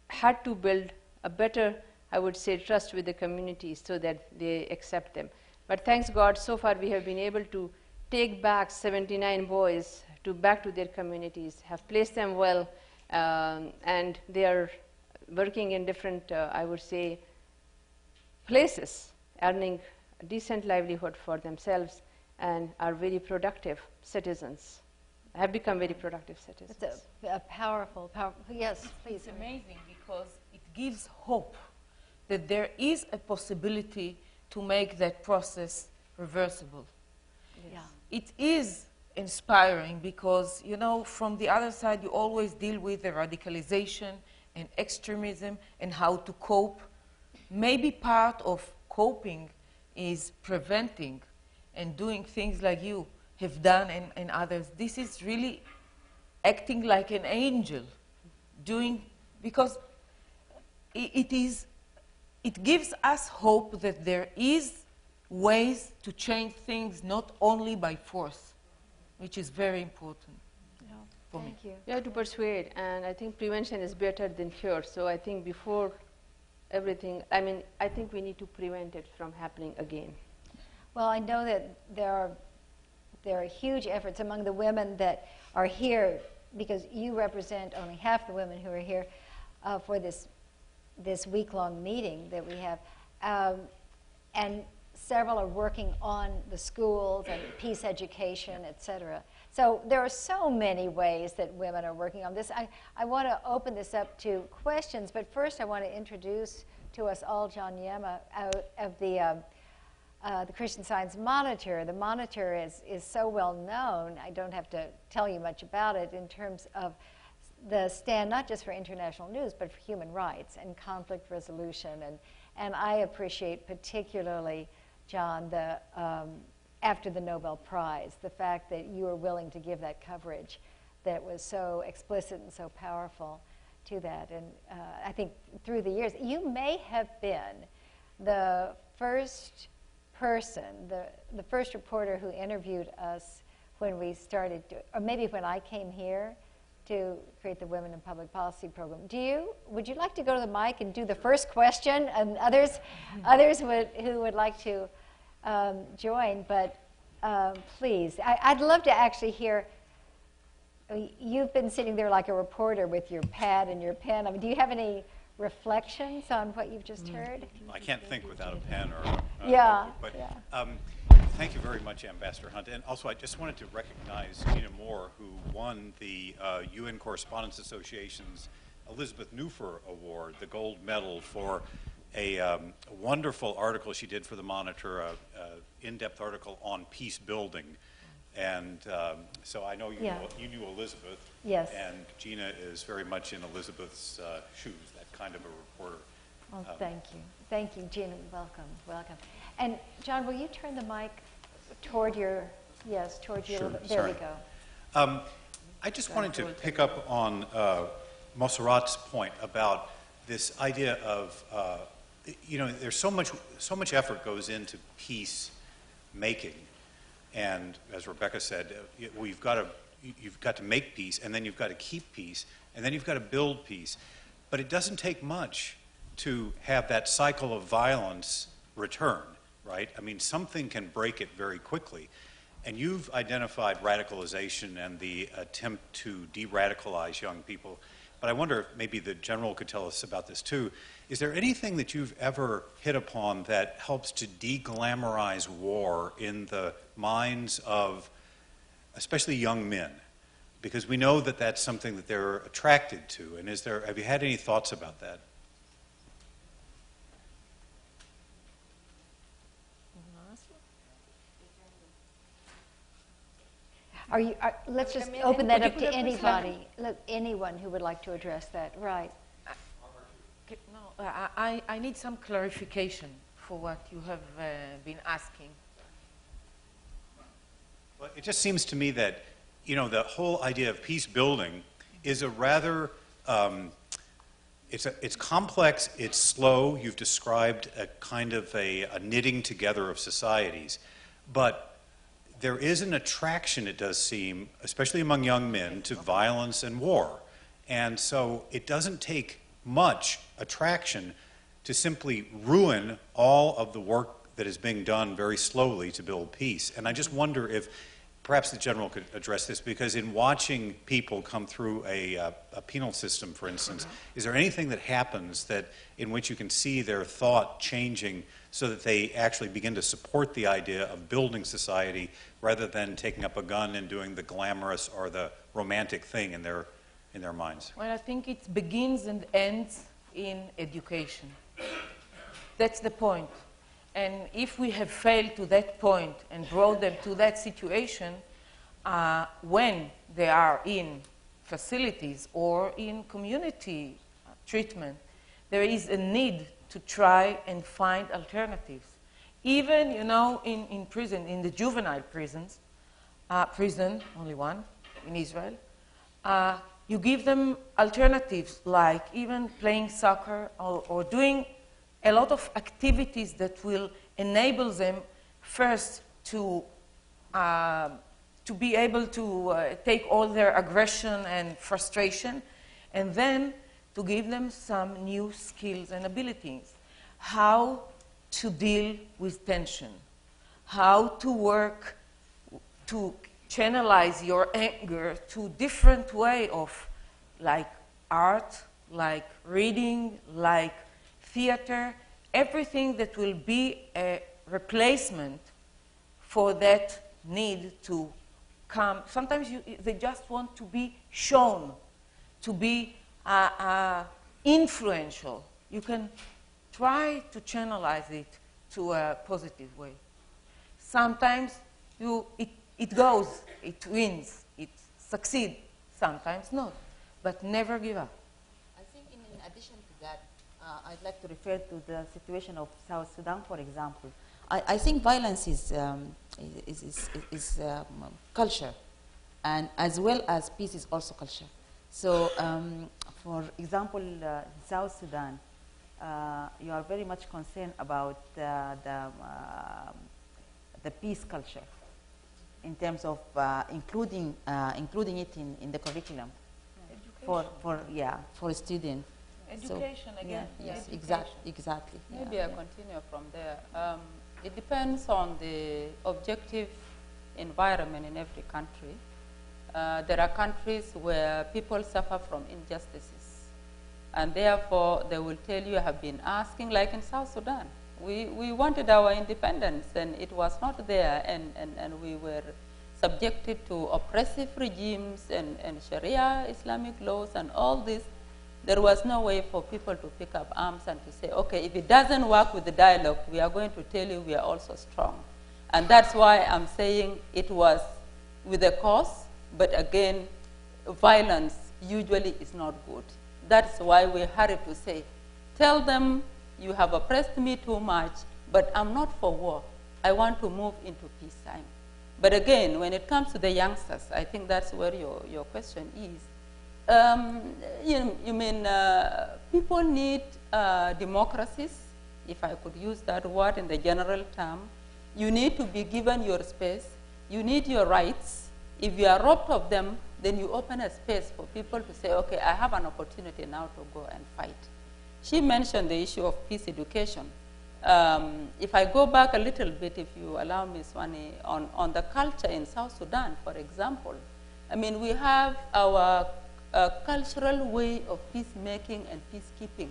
had to build a better, I would say, trust with the community so that they accept them. But thanks God, so far we have been able to take back 79 boys back to their communities, have placed them well, and they are working in different, I would say, places, earning a decent livelihood for themselves, and are very productive citizens, have become very productive citizens. It's a powerful, yes, please. It's amazing because it gives hope that there is a possibility to make that process reversible. Yeah. It is inspiring because, from the other side, you always deal with the radicalization and extremism and how to cope. Maybe part of coping is preventing and doing things like you have done and others. This is really acting like an angel, because it gives us hope that there is ways to change things, not only by force, which is very important for me. Thank you. You have to persuade, and I think prevention is better than cure. So I think before everything, I think we need to prevent it from happening again. Well, I know that there are huge efforts among the women that are here, because you represent only half the women who are here for this week-long meeting that we have, and several are working on the schools and peace education, etc. So there are so many ways that women are working on this. I want to open this up to questions, but first I want to introduce to us all John Yema of the Christian Science Monitor. The Monitor is so well known, I don't have to tell you much about it in terms of the stand not just for international news, but for human rights and conflict resolution. And I appreciate particularly, John, after the Nobel Prize, the fact that you were willing to give that coverage that was so explicit and so powerful to that. And I think through the years, you may have been the first person, the first reporter who interviewed us when we started, or maybe when I came here to create the Women in Public Policy program. Would you like to go to the mic and do the first question, and others who would like to join, but please. I'd love to actually hear, you've been sitting there like a reporter with your pad and your pen. I mean, do you have any reflections on what you've just heard? I can't think without a pen or yeah, but yeah. Thank you very much, Ambassador Hunt. And also, I just wanted to recognize Gina Moore, who won the UN Correspondents Association's Elizabeth Newfer Award, the gold medal, for a wonderful article she did for the Monitor, an in-depth article on peace building. And so I know you knew Elizabeth. Yes. And Gina is very much in Elizabeth's shoes, that kind of a reporter. Oh, thank you. Thank you, Gina. Welcome, welcome. And John, will you turn the mic toward your, toward your, Sure, there sorry. we go. I just wanted to pick up on Monserrat's point about this idea of, there's so much effort goes into peace making. And as Rebecca said, you've got to make peace, and then you've got to keep peace, and then you've got to build peace. But it doesn't take much to have that cycle of violence return, right? I mean, something can break it very quickly. And you've identified radicalization and the attempt to de-radicalize young people. But I wonder if maybe the general could tell us about this too. Is there anything that you've ever hit upon that helps to de-glamorize war in the minds of especially young men? Because we know that that's something that they're attracted to. And have you had any thoughts about that? Let's just open that up to anybody, anyone who would like to address that. Right. No, I need some clarification for what you have been asking. Well, it just seems to me that, the whole idea of peace building is a rather, it's complex, it's slow. You've described a kind of a knitting together of societies. But there is an attraction, it does seem, especially among young men, to violence and war. And so it doesn't take much attraction to simply ruin all of the work that is being done very slowly to build peace. And I just wonder if perhaps the general could address this, because in watching people come through a penal system, for instance, is there anything that happens in which you can see their thought changing so that they actually begin to support the idea of building society rather than taking up a gun and doing the glamorous or the romantic thing in their minds? Well, I think it begins and ends in education. That's the point. And if we have failed to that point and brought them to that situation, when they are in facilities or in community treatment, there is a need to try and find alternatives. Even, in prison, in the juvenile prisons, prison, only one in Israel, you give them alternatives like even playing soccer or doing a lot of activities that will enable them first to be able to take all their aggression and frustration, and then to give them some new skills and abilities. How to deal with tension, how to work to channelize your anger to different way of like art, like reading, like theater, everything that will be a replacement for that need to come. Sometimes they just want to be shown, to be influential. You can try to channelize it to a positive way. Sometimes it goes, it wins, it succeeds, sometimes not, but never give up. I think in addition to that, I'd like to refer to the situation of South Sudan, for example. I think violence is culture, and as well as peace is also culture. So, for example, South Sudan, you are very much concerned about the peace culture in terms of including it in the curriculum for students. Education, So, again. Yes, Education. exactly. Maybe I continue from there. It depends on the objective environment in every country. There are countries where people suffer from injustices, and therefore they will tell you, have been asking, like in South Sudan. We wanted our independence, and it was not there, and we were subjected to oppressive regimes and Sharia, Islamic laws, and all this. There was no way for people to pick up arms and to say, okay, if it doesn't work with the dialogue, we are going to tell you we are also strong. And that's why I'm saying it was with a cause, but again, violence usually is not good. That's why we hurry to say, tell them you have oppressed me too much, but I'm not for war. I want to move into peacetime. But again, when it comes to the youngsters, I think that's where your question is. You mean people need democracies, if I could use that word in the general term. You need to be given your space. You need your rights. If you are robbed of them, then you open a space for people to say, okay, I have an opportunity now to go and fight. She mentioned the issue of peace education. If I go back a little bit, if you allow me, Swani, on the culture in South Sudan, for example, I mean, we have our cultural way of peacemaking and peacekeeping.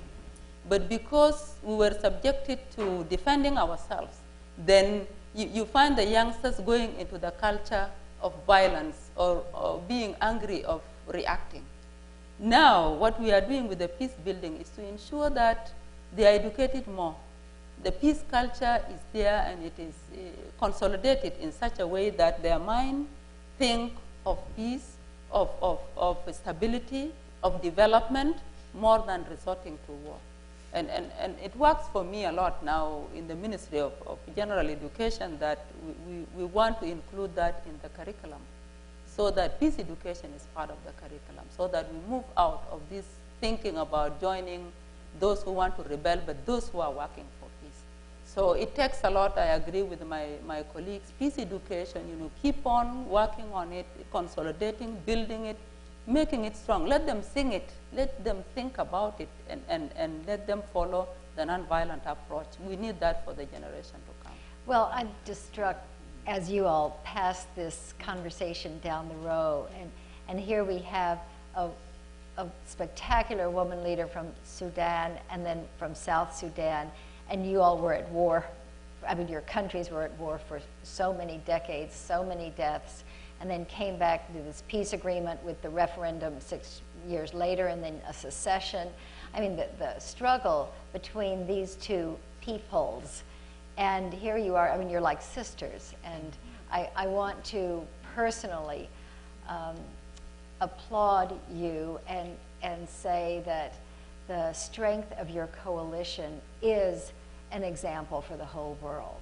But because we were subjected to defending ourselves, then you find the youngsters going into the culture of violence or being angry of reacting. Now, what we are doing with the peace building is to ensure that they are educated more. The peace culture is there, and it is consolidated in such a way that their mind think of peace, of stability, of development, more than resorting to war. And it works for me a lot now in the Ministry of General Education that we want to include that in the curriculum, so that peace education is part of the curriculum, so that we move out of this thinking about joining those who want to rebel, but those who are working for peace. So it takes a lot, I agree with my colleagues. Peace education, keep on working on it, consolidating, building it, making it strong. Let them sing it. Let them think about it, and let them follow the nonviolent approach. We need that for the generation to come. Well, I'm just struck as you all pass this conversation down the row, and here we have a spectacular woman leader from Sudan and then from South Sudan, and you all were at war. I mean, your countries were at war for so many decades, so many deaths, and then came back to this peace agreement with the referendum 6 years later, and then a secession. I mean, the struggle between these two peoples, and here you are, I mean, you're like sisters, and I want to personally applaud you and say that the strength of your coalition is an example for the whole world.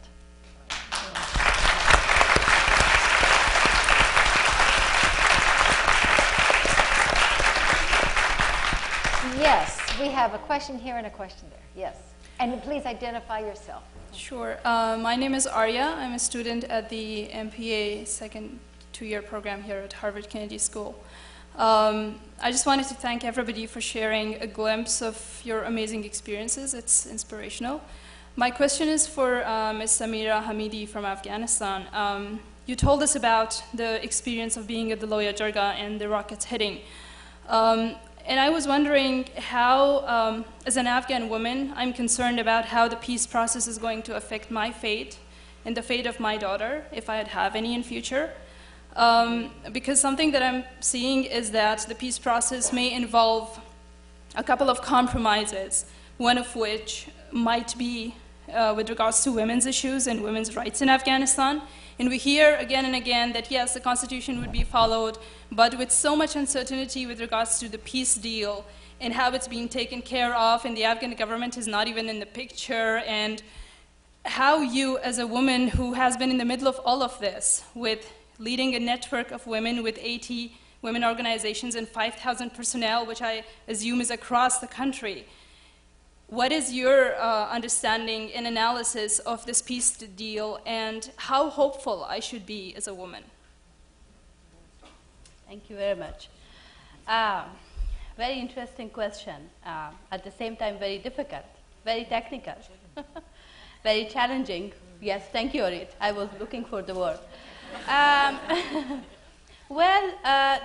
Yes, we have a question here and a question there. Yes. And please identify yourself. Sure. My name is Arya. I'm a student at the MPA second two-year program here at Harvard Kennedy School. I just wanted to thank everybody for sharing a glimpse of your amazing experiences. It's inspirational. My question is for Ms. Samira Hamidi from Afghanistan. You told us about the experience of being at the Loya Jirga and the rockets hitting. And I was wondering how, as an Afghan woman, I'm concerned about how the peace process is going to affect my fate and the fate of my daughter, if I'd have any in future. Because something that I'm seeing is that the peace process may involve a couple of compromises, one of which might be with regards to women's issues and women's rights in Afghanistan. And we hear again and again that, yes, the constitution would be followed, but with so much uncertainty with regards to the peace deal and how it's being taken care of, and the Afghan government is not even in the picture, and how you, as a woman who has been in the middle of all of this, with leading a network of women with 80 women organizations and 5,000 personnel, which I assume is across the country, what is your understanding and analysis of this peace deal, and how hopeful I should be as a woman? Thank you very much. Very interesting question. At the same time, very difficult, very technical, very challenging. Yes, thank you, Orit. I was looking for the word. Well,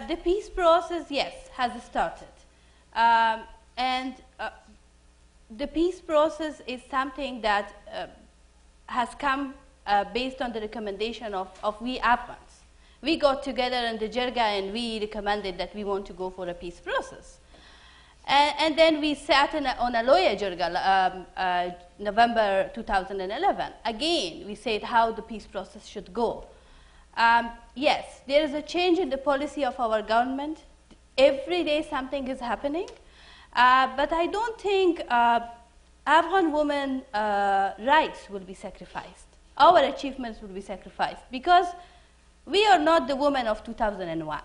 the peace process, yes, has started. And the peace process is something that has come based on the recommendation of we Afghans. We got together in the Jirga and we recommended that we want to go for a peace process. And then we sat on a lawyer Jirga, November 2011. Again, we said how the peace process should go. Yes, there is a change in the policy of our government. Every day something is happening. But I don't think Afghan women rights will be sacrificed. Our achievements will be sacrificed because we are not the women of 2001.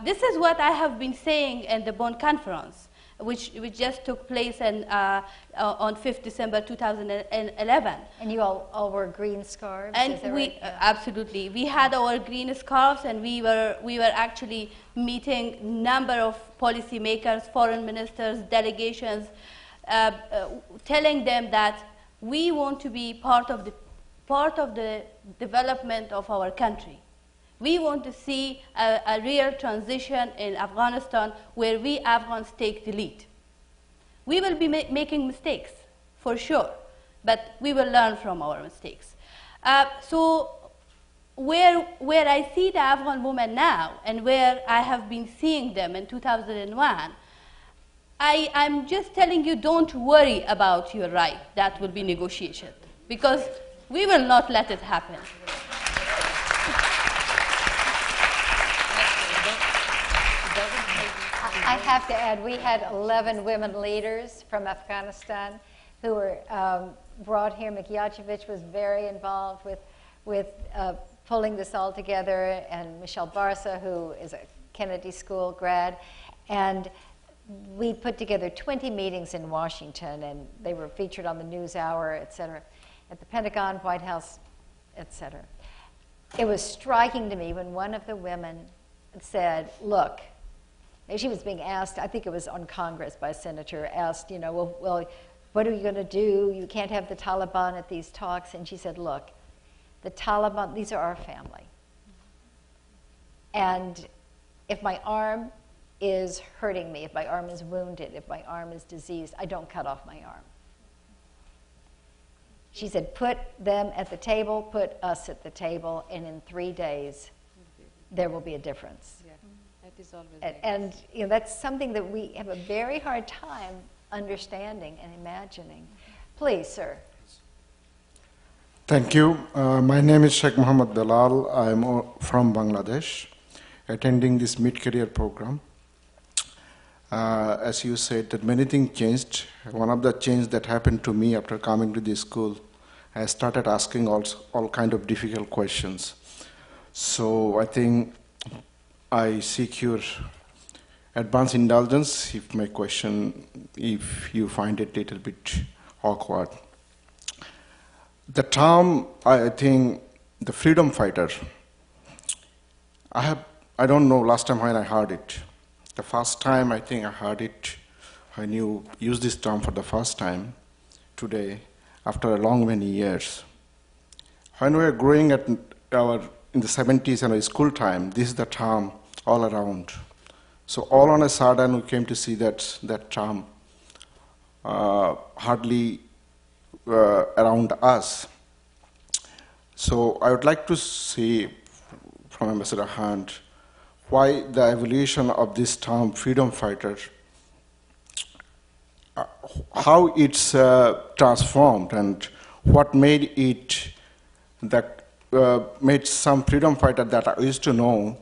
This is what I have been saying in the Bonn conference, which just took place on 5th December 2011. And you all wore green scarves? And is that we right? Yeah. absolutely, we had our green scarves, and we were actually meeting number of policymakers, foreign ministers, delegations, telling them that we want to be part of the development of our country. We want to see a real transition in Afghanistan where we Afghans take the lead. We will be making mistakes, for sure, but we will learn from our mistakes. So where I see the Afghan women now and where I have been seeing them in 2001, I'm just telling you, don't worry about your right. That will be negotiated, because we will not let it happen. I have to add, we had 11 women leaders from Afghanistan who were brought here. Mikyachevich was very involved with pulling this all together, and Michelle Barsa, who is a Kennedy School grad. And we put together 20 meetings in Washington, and they were featured on the NewsHour, et cetera, at the Pentagon, White House, et cetera. It was striking to me when one of the women said, look, she was being asked, I think it was on Congress by a senator, asked, you know, well, what are you going to do? You can't have the Taliban at these talks. And she said, look, the Taliban, these are our family. And if my arm is hurting me, if my arm is wounded, if my arm is diseased, I don't cut off my arm. She said, put them at the table, put us at the table, and in 3 days, there will be a difference. Yeah, that is always And you know, that's something that we have a very hard time understanding and imagining. Please, sir. Thank you. My name is Sheikh Mohammed Bilal. I'm from Bangladesh, attending this mid-career program. As you said, that many things changed. One of the changes that happened to me after coming to this school, I started asking all kind of difficult questions. So I think I seek your advance indulgence if my question, if you find it a little bit awkward. The term, I think, the freedom fighter, I don't know last time when I heard it. The first time I think I heard it, when you use this term for the first time today, after a long many years. When we were growing in the 70s and our school time, this is the term all around. So all on a sudden we came to see that term hardly around us. So I would like to see from Ambassador Hunt why the evolution of this term freedom fighter, how it's transformed and what made it that made some freedom fighter that I used to know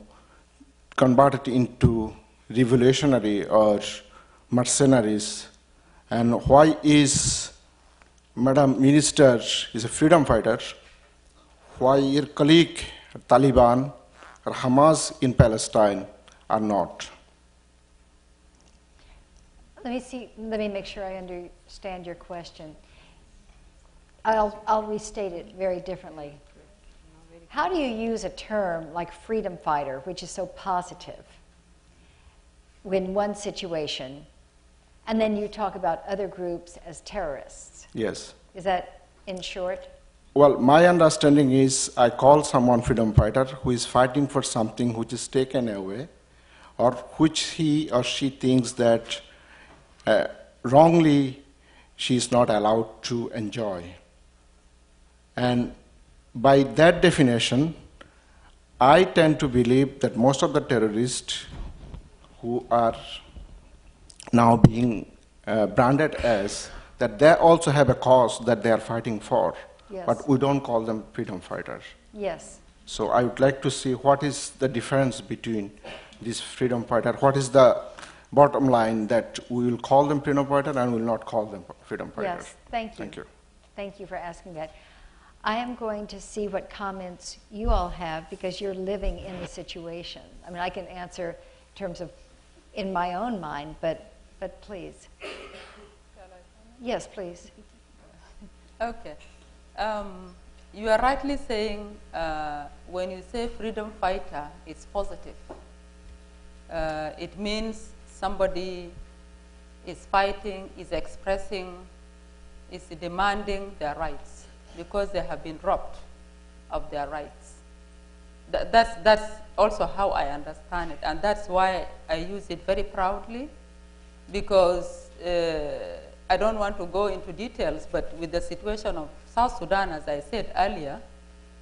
converted into revolutionary or mercenaries, and why is Madam Minister is a freedom fighter, why your colleague Taliban or Hamas in Palestine are not? Let me make sure I understand your question. I'll restate it very differently. how do you use a term like freedom fighter, which is so positive, in one situation, and then you talk about other groups as terrorists? Yes. Is that in short? Well, my understanding is I call someone freedom fighter who is fighting for something which is taken away, or which he or she thinks that wrongly she is not allowed to enjoy. And by that definition, I tend to believe that most of the terrorists who are now being branded as, that they also have a cause that they are fighting for. Yes. But we don't call them freedom fighters. Yes. So I would like to see what is the difference between these freedom fighters. What is the bottom line that we will call them freedom fighters and will not call them freedom fighters? Yes, thank you. Thank you. Thank you for asking that. I am going to see what comments you all have because you're living in the situation. I mean, I can answer in terms of in my own mind, but please. Yes, please. Okay. You are rightly saying when you say freedom fighter, it's positive. It means somebody is fighting, is expressing, is demanding their rights because they have been robbed of their rights. That's also how I understand it, and that's why I use it very proudly, because I don't want to go into details, but with the situation of South Sudan, as I said earlier,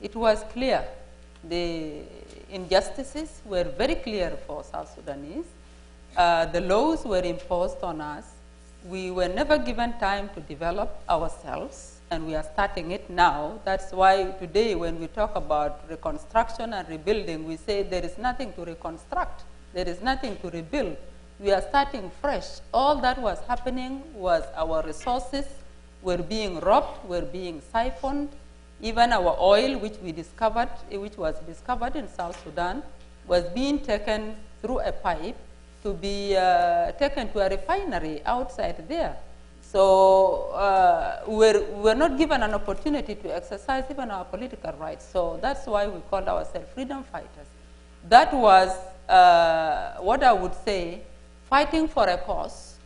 it was clear. The injustices were very clear for South Sudanese. The laws were imposed on us. We were never given time to develop ourselves, and we are starting it now. That's why today when we talk about reconstruction and rebuilding, we say there is nothing to reconstruct. There is nothing to rebuild. We are starting fresh. All that was happening was our resources were being robbed, were being siphoned. Even our oil, which was discovered in South Sudan, was being taken through a pipe to be taken to a refinery outside there. So we're not given an opportunity to exercise even our political rights. So that's why we called ourselves freedom fighters. That was what I would say, fighting for a cause,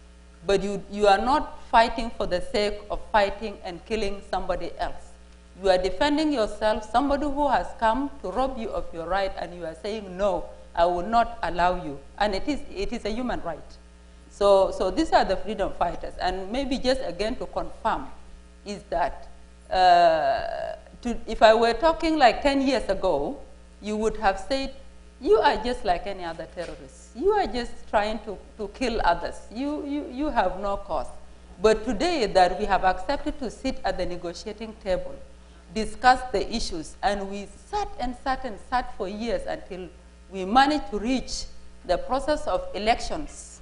but you are not fighting for the sake of fighting and killing somebody else. You are defending yourself, somebody who has come to rob you of your right, and you are saying, no, I will not allow you. And it is a human right. So these are the freedom fighters. And maybe just again to confirm is that if I were talking like 10 years ago, you would have said, you are just like any other terrorist. You are just trying to kill others. You have no cause. But today that we have accepted to sit at the negotiating table, discuss the issues, and we sat for years until we managed to reach the process of elections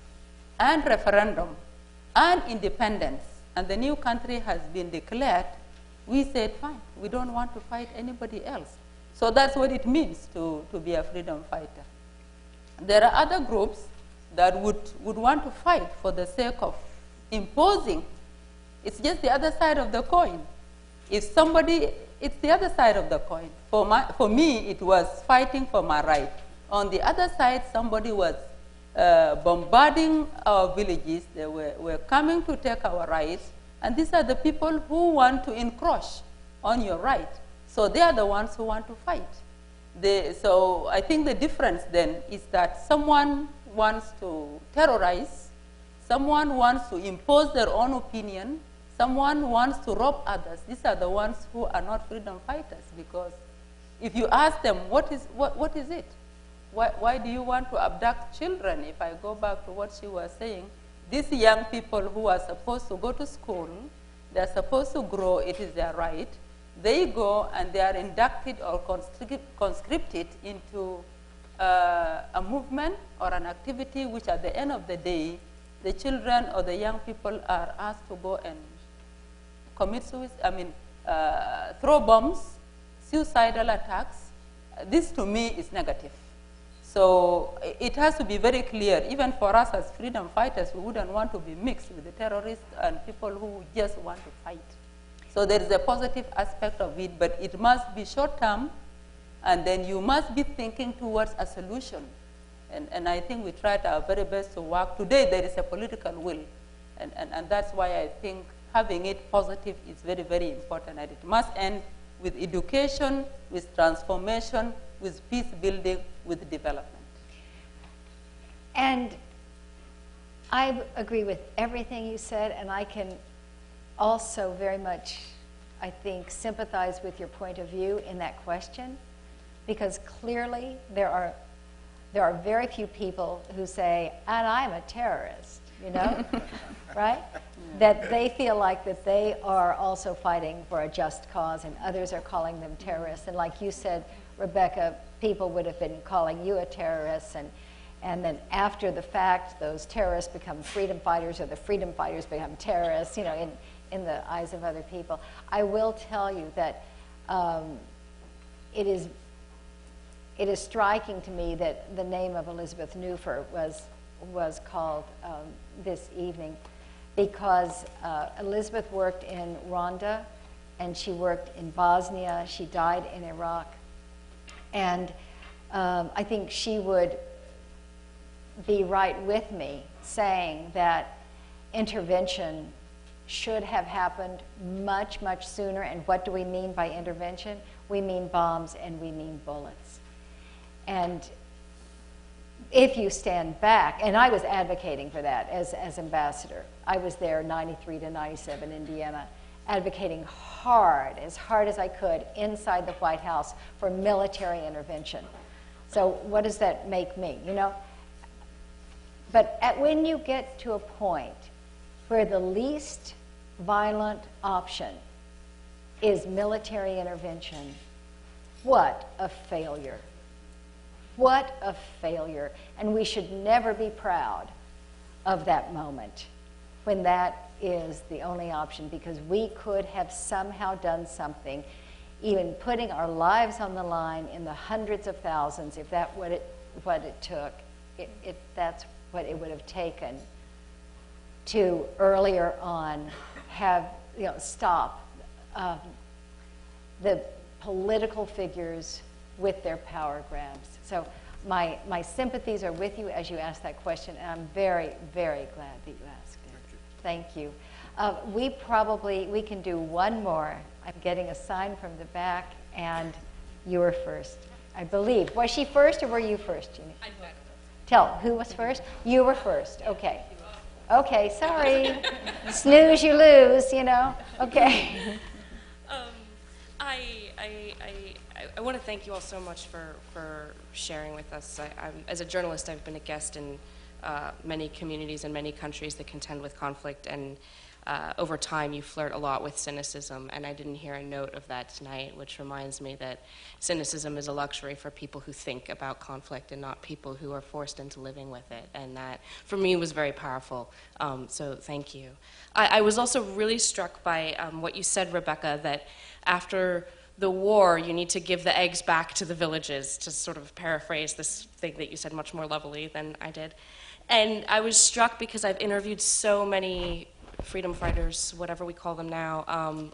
and referendum and independence, and the new country has been declared. We said, fine, we don't want to fight anybody else. So that's what it means to be a freedom fighter. There are other groups that would want to fight for the sake of imposing. It's just the other side of the coin. It's the other side of the coin. For me, it was fighting for my right. On the other side, somebody was bombarding our villages. They were coming to take our rights. And these are the people who want to encroach on your right. So they are the ones who want to fight. So I think the difference then is that someone wants to terrorize, someone wants to impose their own opinion, someone wants to rob others. These are the ones who are not freedom fighters, because if you ask them, what is it? Why do you want to abduct children? If I go back to what she was saying, these young people who are supposed to go to school, they're supposed to grow, it is their right. They go and they are inducted or conscripted into a movement or an activity which at the end of the day, the children or the young people are asked to go and commit suicide, throw bombs, suicidal attacks. This to me is negative. So it has to be very clear, even for us as freedom fighters, we wouldn't want to be mixed with the terrorists and people who just want to fight. So there is a positive aspect of it, but it must be short-term, And then you must be thinking towards a solution. And I think we tried our very best to work. Today there is a political will. And that's why I think having it positive is very, very important. And it must end with education, with transformation, with peace building, with development. And I agree with everything you said, and I can also very much, I think, sympathize with your point of view in that question, because clearly there are very few people who say, and I'm a terrorist, you know, right? Yeah. That they feel like that they are also fighting for a just cause, and others are calling them terrorists. And like you said, Rebecca, people would have been calling you a terrorist, and then after the fact, those terrorists become freedom fighters, or the freedom fighters become terrorists, you know, in the eyes of other people. I will tell you that it is striking to me that the name of Elizabeth Newfer was called this evening, because Elizabeth worked in Rwanda, and she worked in Bosnia. She died in Iraq. And I think she would be right with me saying that intervention should have happened much, much sooner. And what do we mean by intervention? We mean bombs and we mean bullets. And if you stand back, and I was advocating for that as ambassador. I was there 93 to 97 in Vienna, advocating as hard as I could inside the White House for military intervention. So what does that make me, you know? But when you get to a point where the least violent option is military intervention, what a failure. What a failure. And we should never be proud of that moment when that is the only option, because we could have somehow done something, even putting our lives on the line in the hundreds of thousands, if that's what it took, if that's what it would have taken to earlier on have, you know, stop the political figures with their power grabs. So my sympathies are with you as you ask that question, and I'm very, very glad that you asked it. Thank you. We can do one more. I'm getting a sign from the back, and you were first, I believe. Was she first, or were you first, Jeannie? I'm back. Tell, who was first? You were first, okay. Okay, sorry. Snooze, you lose, you know. Okay. I want to thank you all so much for sharing with us. As a journalist, I've been a guest in many communities and many countries that contend with conflict, and over time you flirt a lot with cynicism, and I didn't hear a note of that tonight, which reminds me that cynicism is a luxury for people who think about conflict and not people who are forced into living with it, and that for me was very powerful, so thank you. I was also really struck by what you said, Rebecca, that after the war, you need to give the eggs back to the villages, to sort of paraphrase this thing that you said much more levelly than I did. And I was struck because I've interviewed so many freedom fighters, whatever we call them now,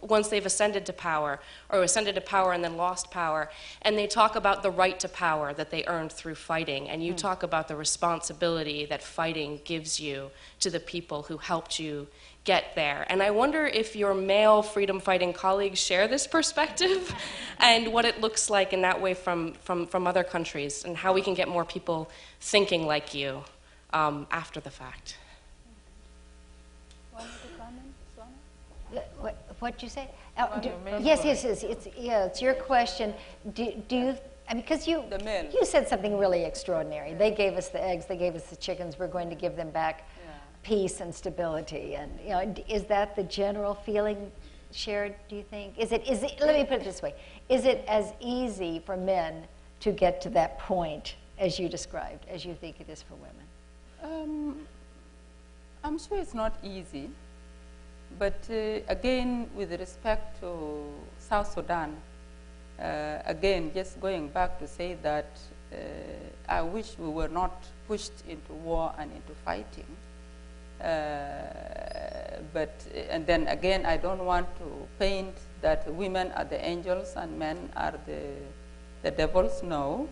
once they've ascended to power, or ascended to power and then lost power, and they talk about the right to power that they earned through fighting, and you talk about the responsibility that fighting gives you to the people who helped you get there. And I wonder if your male freedom fighting colleagues share this perspective and what it looks like in that way from other countries, and how we can get more people thinking like you after the fact. What'd you say? Yes. It's your question. Do you? I mean, because you said something really extraordinary. They gave us the eggs. They gave us the chickens. We're going to give them back peace and stability. And you know, is that the general feeling shared? Do you think? Is it? Let me put it this way: is it as easy for men to get to that point as you described, as you think it is for women? I'm sure it's not easy. But again, with respect to South Sudan, again, just going back to say that I wish we were not pushed into war and into fighting. And then again, I don't want to paint that women are the angels and men are the the devils know.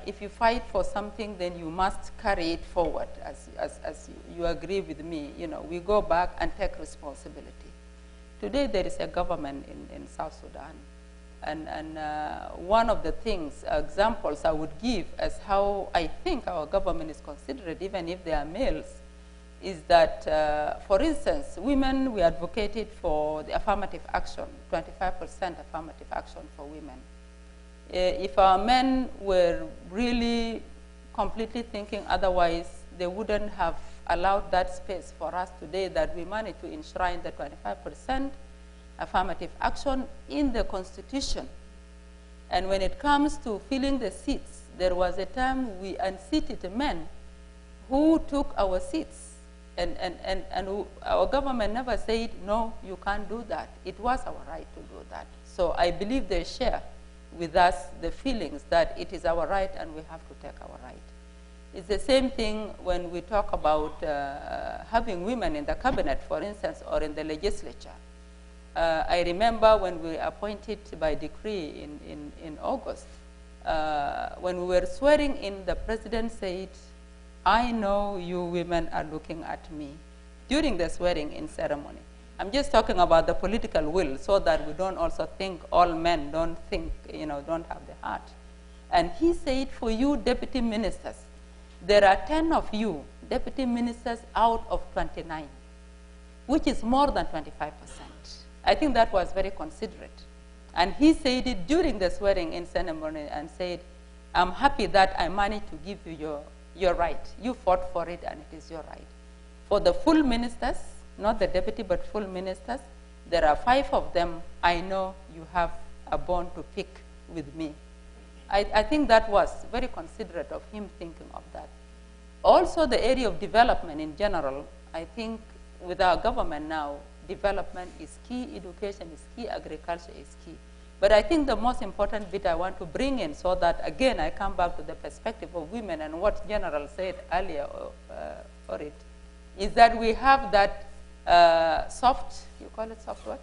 If you fight for something, then you must carry it forward. As you agree with me, you know, we go back and take responsibility. Today there is a government in South Sudan. And one of the things, examples I would give as how I think our government is considerate, even if they are males, is that, for instance, women, we advocated for the affirmative action, 25% affirmative action for women. If our men were really completely thinking otherwise, they wouldn't have allowed that space for us today that we managed to enshrine the 25% affirmative action in the Constitution. And when it comes to filling the seats, there was a time we unseated men who took our seats. And our government never said, no, you can't do that. It was our right to do that. So I believe they share with us the feelings that it is our right and we have to take our right. It's the same thing when we talk about having women in the cabinet, for instance, or in the legislature. I remember when we were appointed by decree in August, when we were swearing in, the president said, I know you women are looking at me during the swearing in ceremony. I'm just talking about the political will so that we don't also think all men don't think, you know, don't have the heart. And he said, for you deputy ministers, there are 10 of you deputy ministers out of 29, which is more than 25%. I think that was very considerate. And he said it during the swearing in ceremony and said, I'm happy that I managed to give you your right. You fought for it and it is your right. For the full ministers, not the deputy, but full ministers, there are 5 of them. I know you have a bone to pick with me. I think that was very considerate of him thinking of that. Also, the area of development in general, I think with our government now, development is key, education is key, agriculture is key. But I think the most important bit I want to bring in so that, again, I come back to the perspective of women and what General said earlier for it, is that we have that soft, you call it soft what?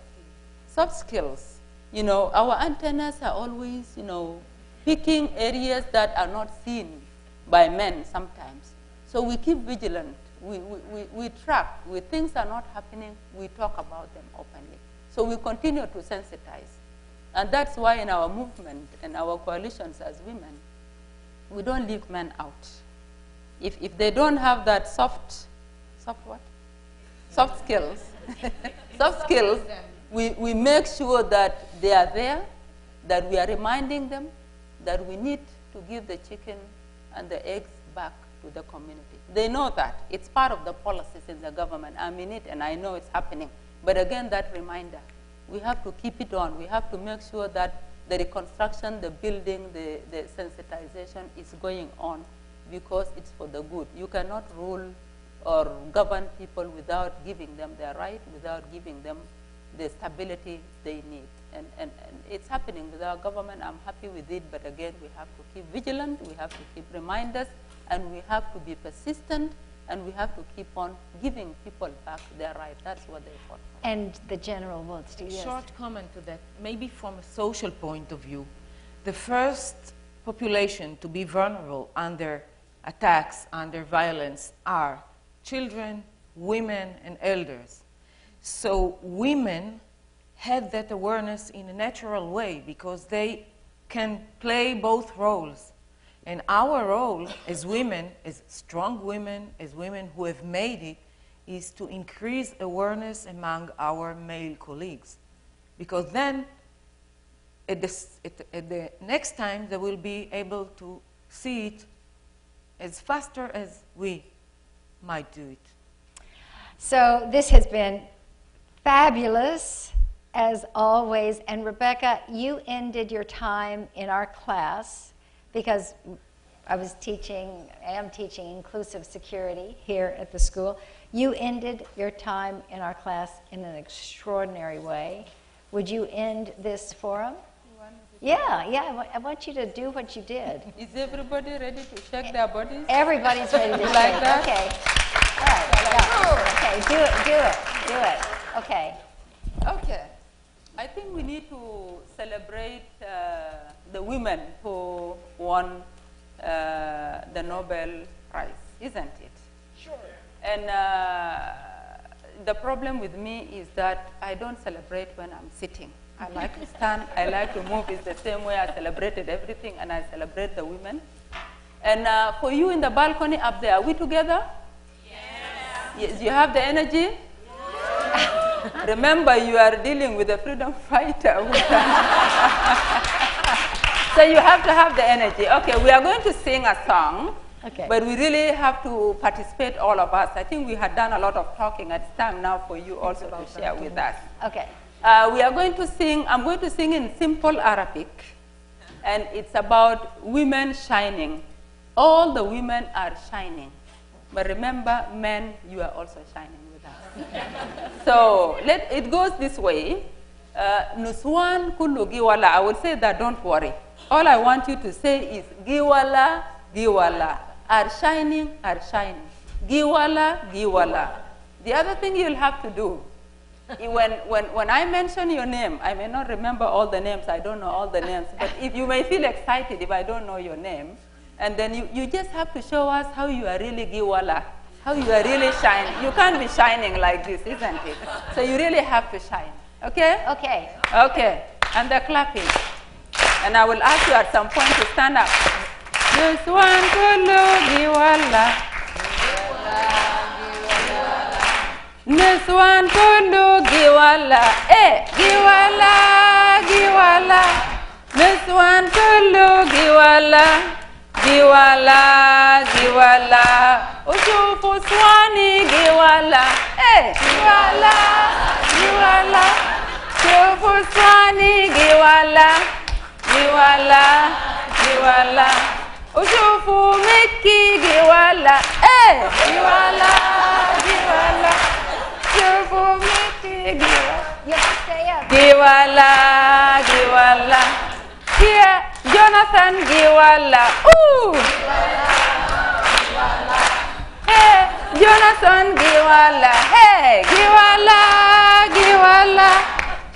Soft skills. You know, our antennas are always, you know, picking areas that are not seen by men sometimes. So we keep vigilant. We track. When things are not happening, we talk about them openly. So we continue to sensitize. And that's why in our movement and our coalitions as women, we don't leave men out. If they don't have that soft what? Soft skills, soft skills, we make sure that they are there, that we are reminding them that we need to give the chicken and the eggs back to the community. They know that. It's part of the policies in the government. I'm in it and I know it's happening. But again, that reminder, we have to keep it on. We have to make sure that the reconstruction, the building, the sensitization is going on because it's for the good. You cannot rule or govern people without giving them their right, without giving them the stability they need. And it's happening with our government. I'm happy with it, but again, we have to keep vigilant, we have to keep reminders, and we have to be persistent, and we have to keep on giving people back their right. That's what they fought for. And the general wants to, yes. Short comment to that, maybe from a social point of view. The first population to be vulnerable under attacks, under violence, are children, women, and elders. So women had that awareness in a natural way because they can play both roles. And our role as women, as strong women, as women who have made it, is to increase awareness among our male colleagues. Because then, at the next time, they will be able to see it as faster as we might do it. So this has been fabulous, as always. And Rebecca, you ended your time in our class because I am teaching inclusive security here at the school. You ended your time in our class in an extraordinary way. Would you end this forum? Yeah, I want you to do what you did. Is everybody ready to shake their bodies? Everybody's ready to like shake. that? Okay. All right. Okay, do it. Okay. Okay. I think we need to celebrate the the women who won the Nobel Prize, isn't it? Sure. And the problem with me is that I don't celebrate when I'm sitting. I like to stand, I like to move. It's the same way I celebrated everything, and I celebrate the women. And for you in the balcony up there, are we together? Yes. You have the energy? Yes. Remember, you are dealing with a freedom fighter. So you have to have the energy. Okay, we are going to sing a song. Okay. But we really have to participate, all of us. I think we had done a lot of talking. It's time now for you also to share with us. Okay. We are going to sing, I'm going to sing in simple Arabic. And it's about women shining. All the women are shining. But remember, men, you are also shining with us. So it goes this way. Nuswan kullu giwala. I would say that, don't worry. All I want you to say is giwala, giwala. Are shining, are shining. Giwala, giwala. The other thing you'll have to do, when I mention your name, I may not remember all the names, I don't know all the names, but if you may feel excited if I don't know your name, and then you just have to show us how you are really giwala, how you are really shining. You can't be shining like this, isn't it? So you really have to shine, okay? Okay. Okay, and the clapping. And I will ask you at some point to stand up. Nuswan kullu giwala. Nuswan kullu giwala. Giwala, giwala. Nuswan kullu giwala. Giwala, giwala. Ushufu swani giwala. Giwala, giwala. Ushufu swani giwala. Giwala, giwala. Ushufu miki giwala, giwala, giwala. Ushufu miki giwala. You have to stay up. Giwala, giwala. Here, Jonathan giwala. Ooh. Giwala, hey, Jonathan giwala. Hey, giwala, giwala.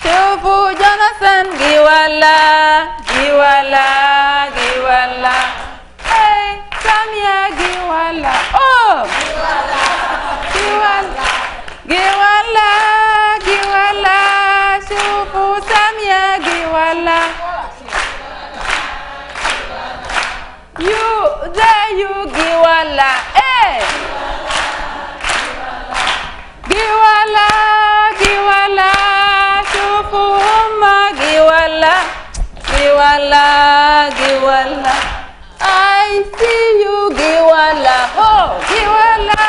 Shufu Jonathan giwala, giwala, giwala. Hey, Samia giwala. Oh, giwala, giwala, giwala, giwala. Shufu Samia giwala. You there, you giwala. Hey, giwala, giwala. Shufu giwala, giwala, giwala. I see you, giwala. Oh, giwala,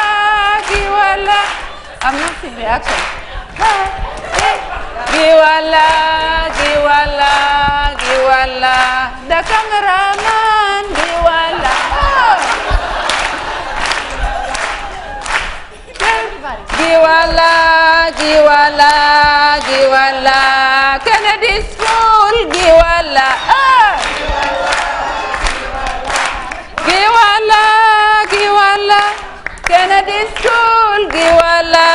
giwala. I'm not seeing reaction. Giwala, giwala, giwala. The cameraman, giwala. Oh. Giwala, giwala, giwala. Kennedy School, giwala. Giwala, giwala. Kennedy School, giwala,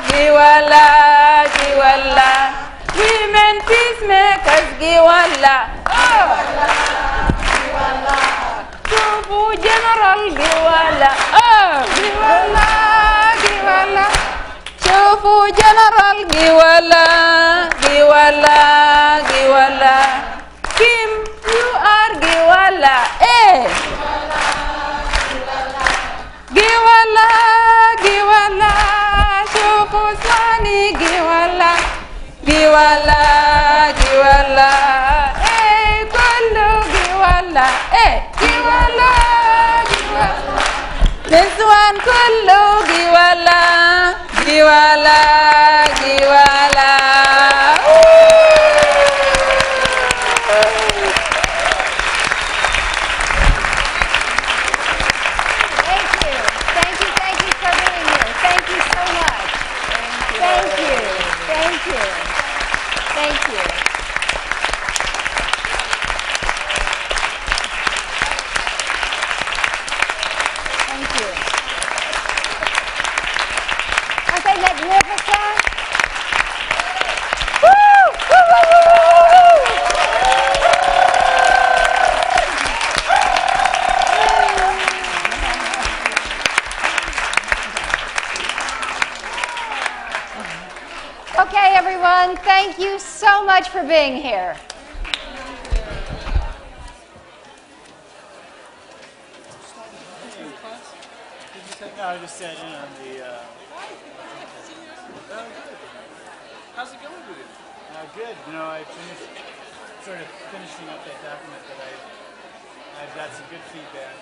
giwala, giwala. Women peacemakers, giwala. Giwala. Shufu General, giwala. Giwala, giwala. Shufu General, giwala, giwala, giwala. Kim, you are giwala. Giwala, giwala. Shufu Swani, giwala. Giwala, giwala. Kullu giwala. Giwala, giwala. This one kullu giwala. Giwala, giwala. Thank you for being here. Thank you so much. Thank you. Thank you. Thank you. Thank you. Aren't they magnificent? Woo! Woo, woo, woo, woo, woo! Okay, everyone, thank you so much for being here. No, I just sat in on the. How's it going with you? Good. You know, I finished sort of finishing up that document that I've got some good feedback.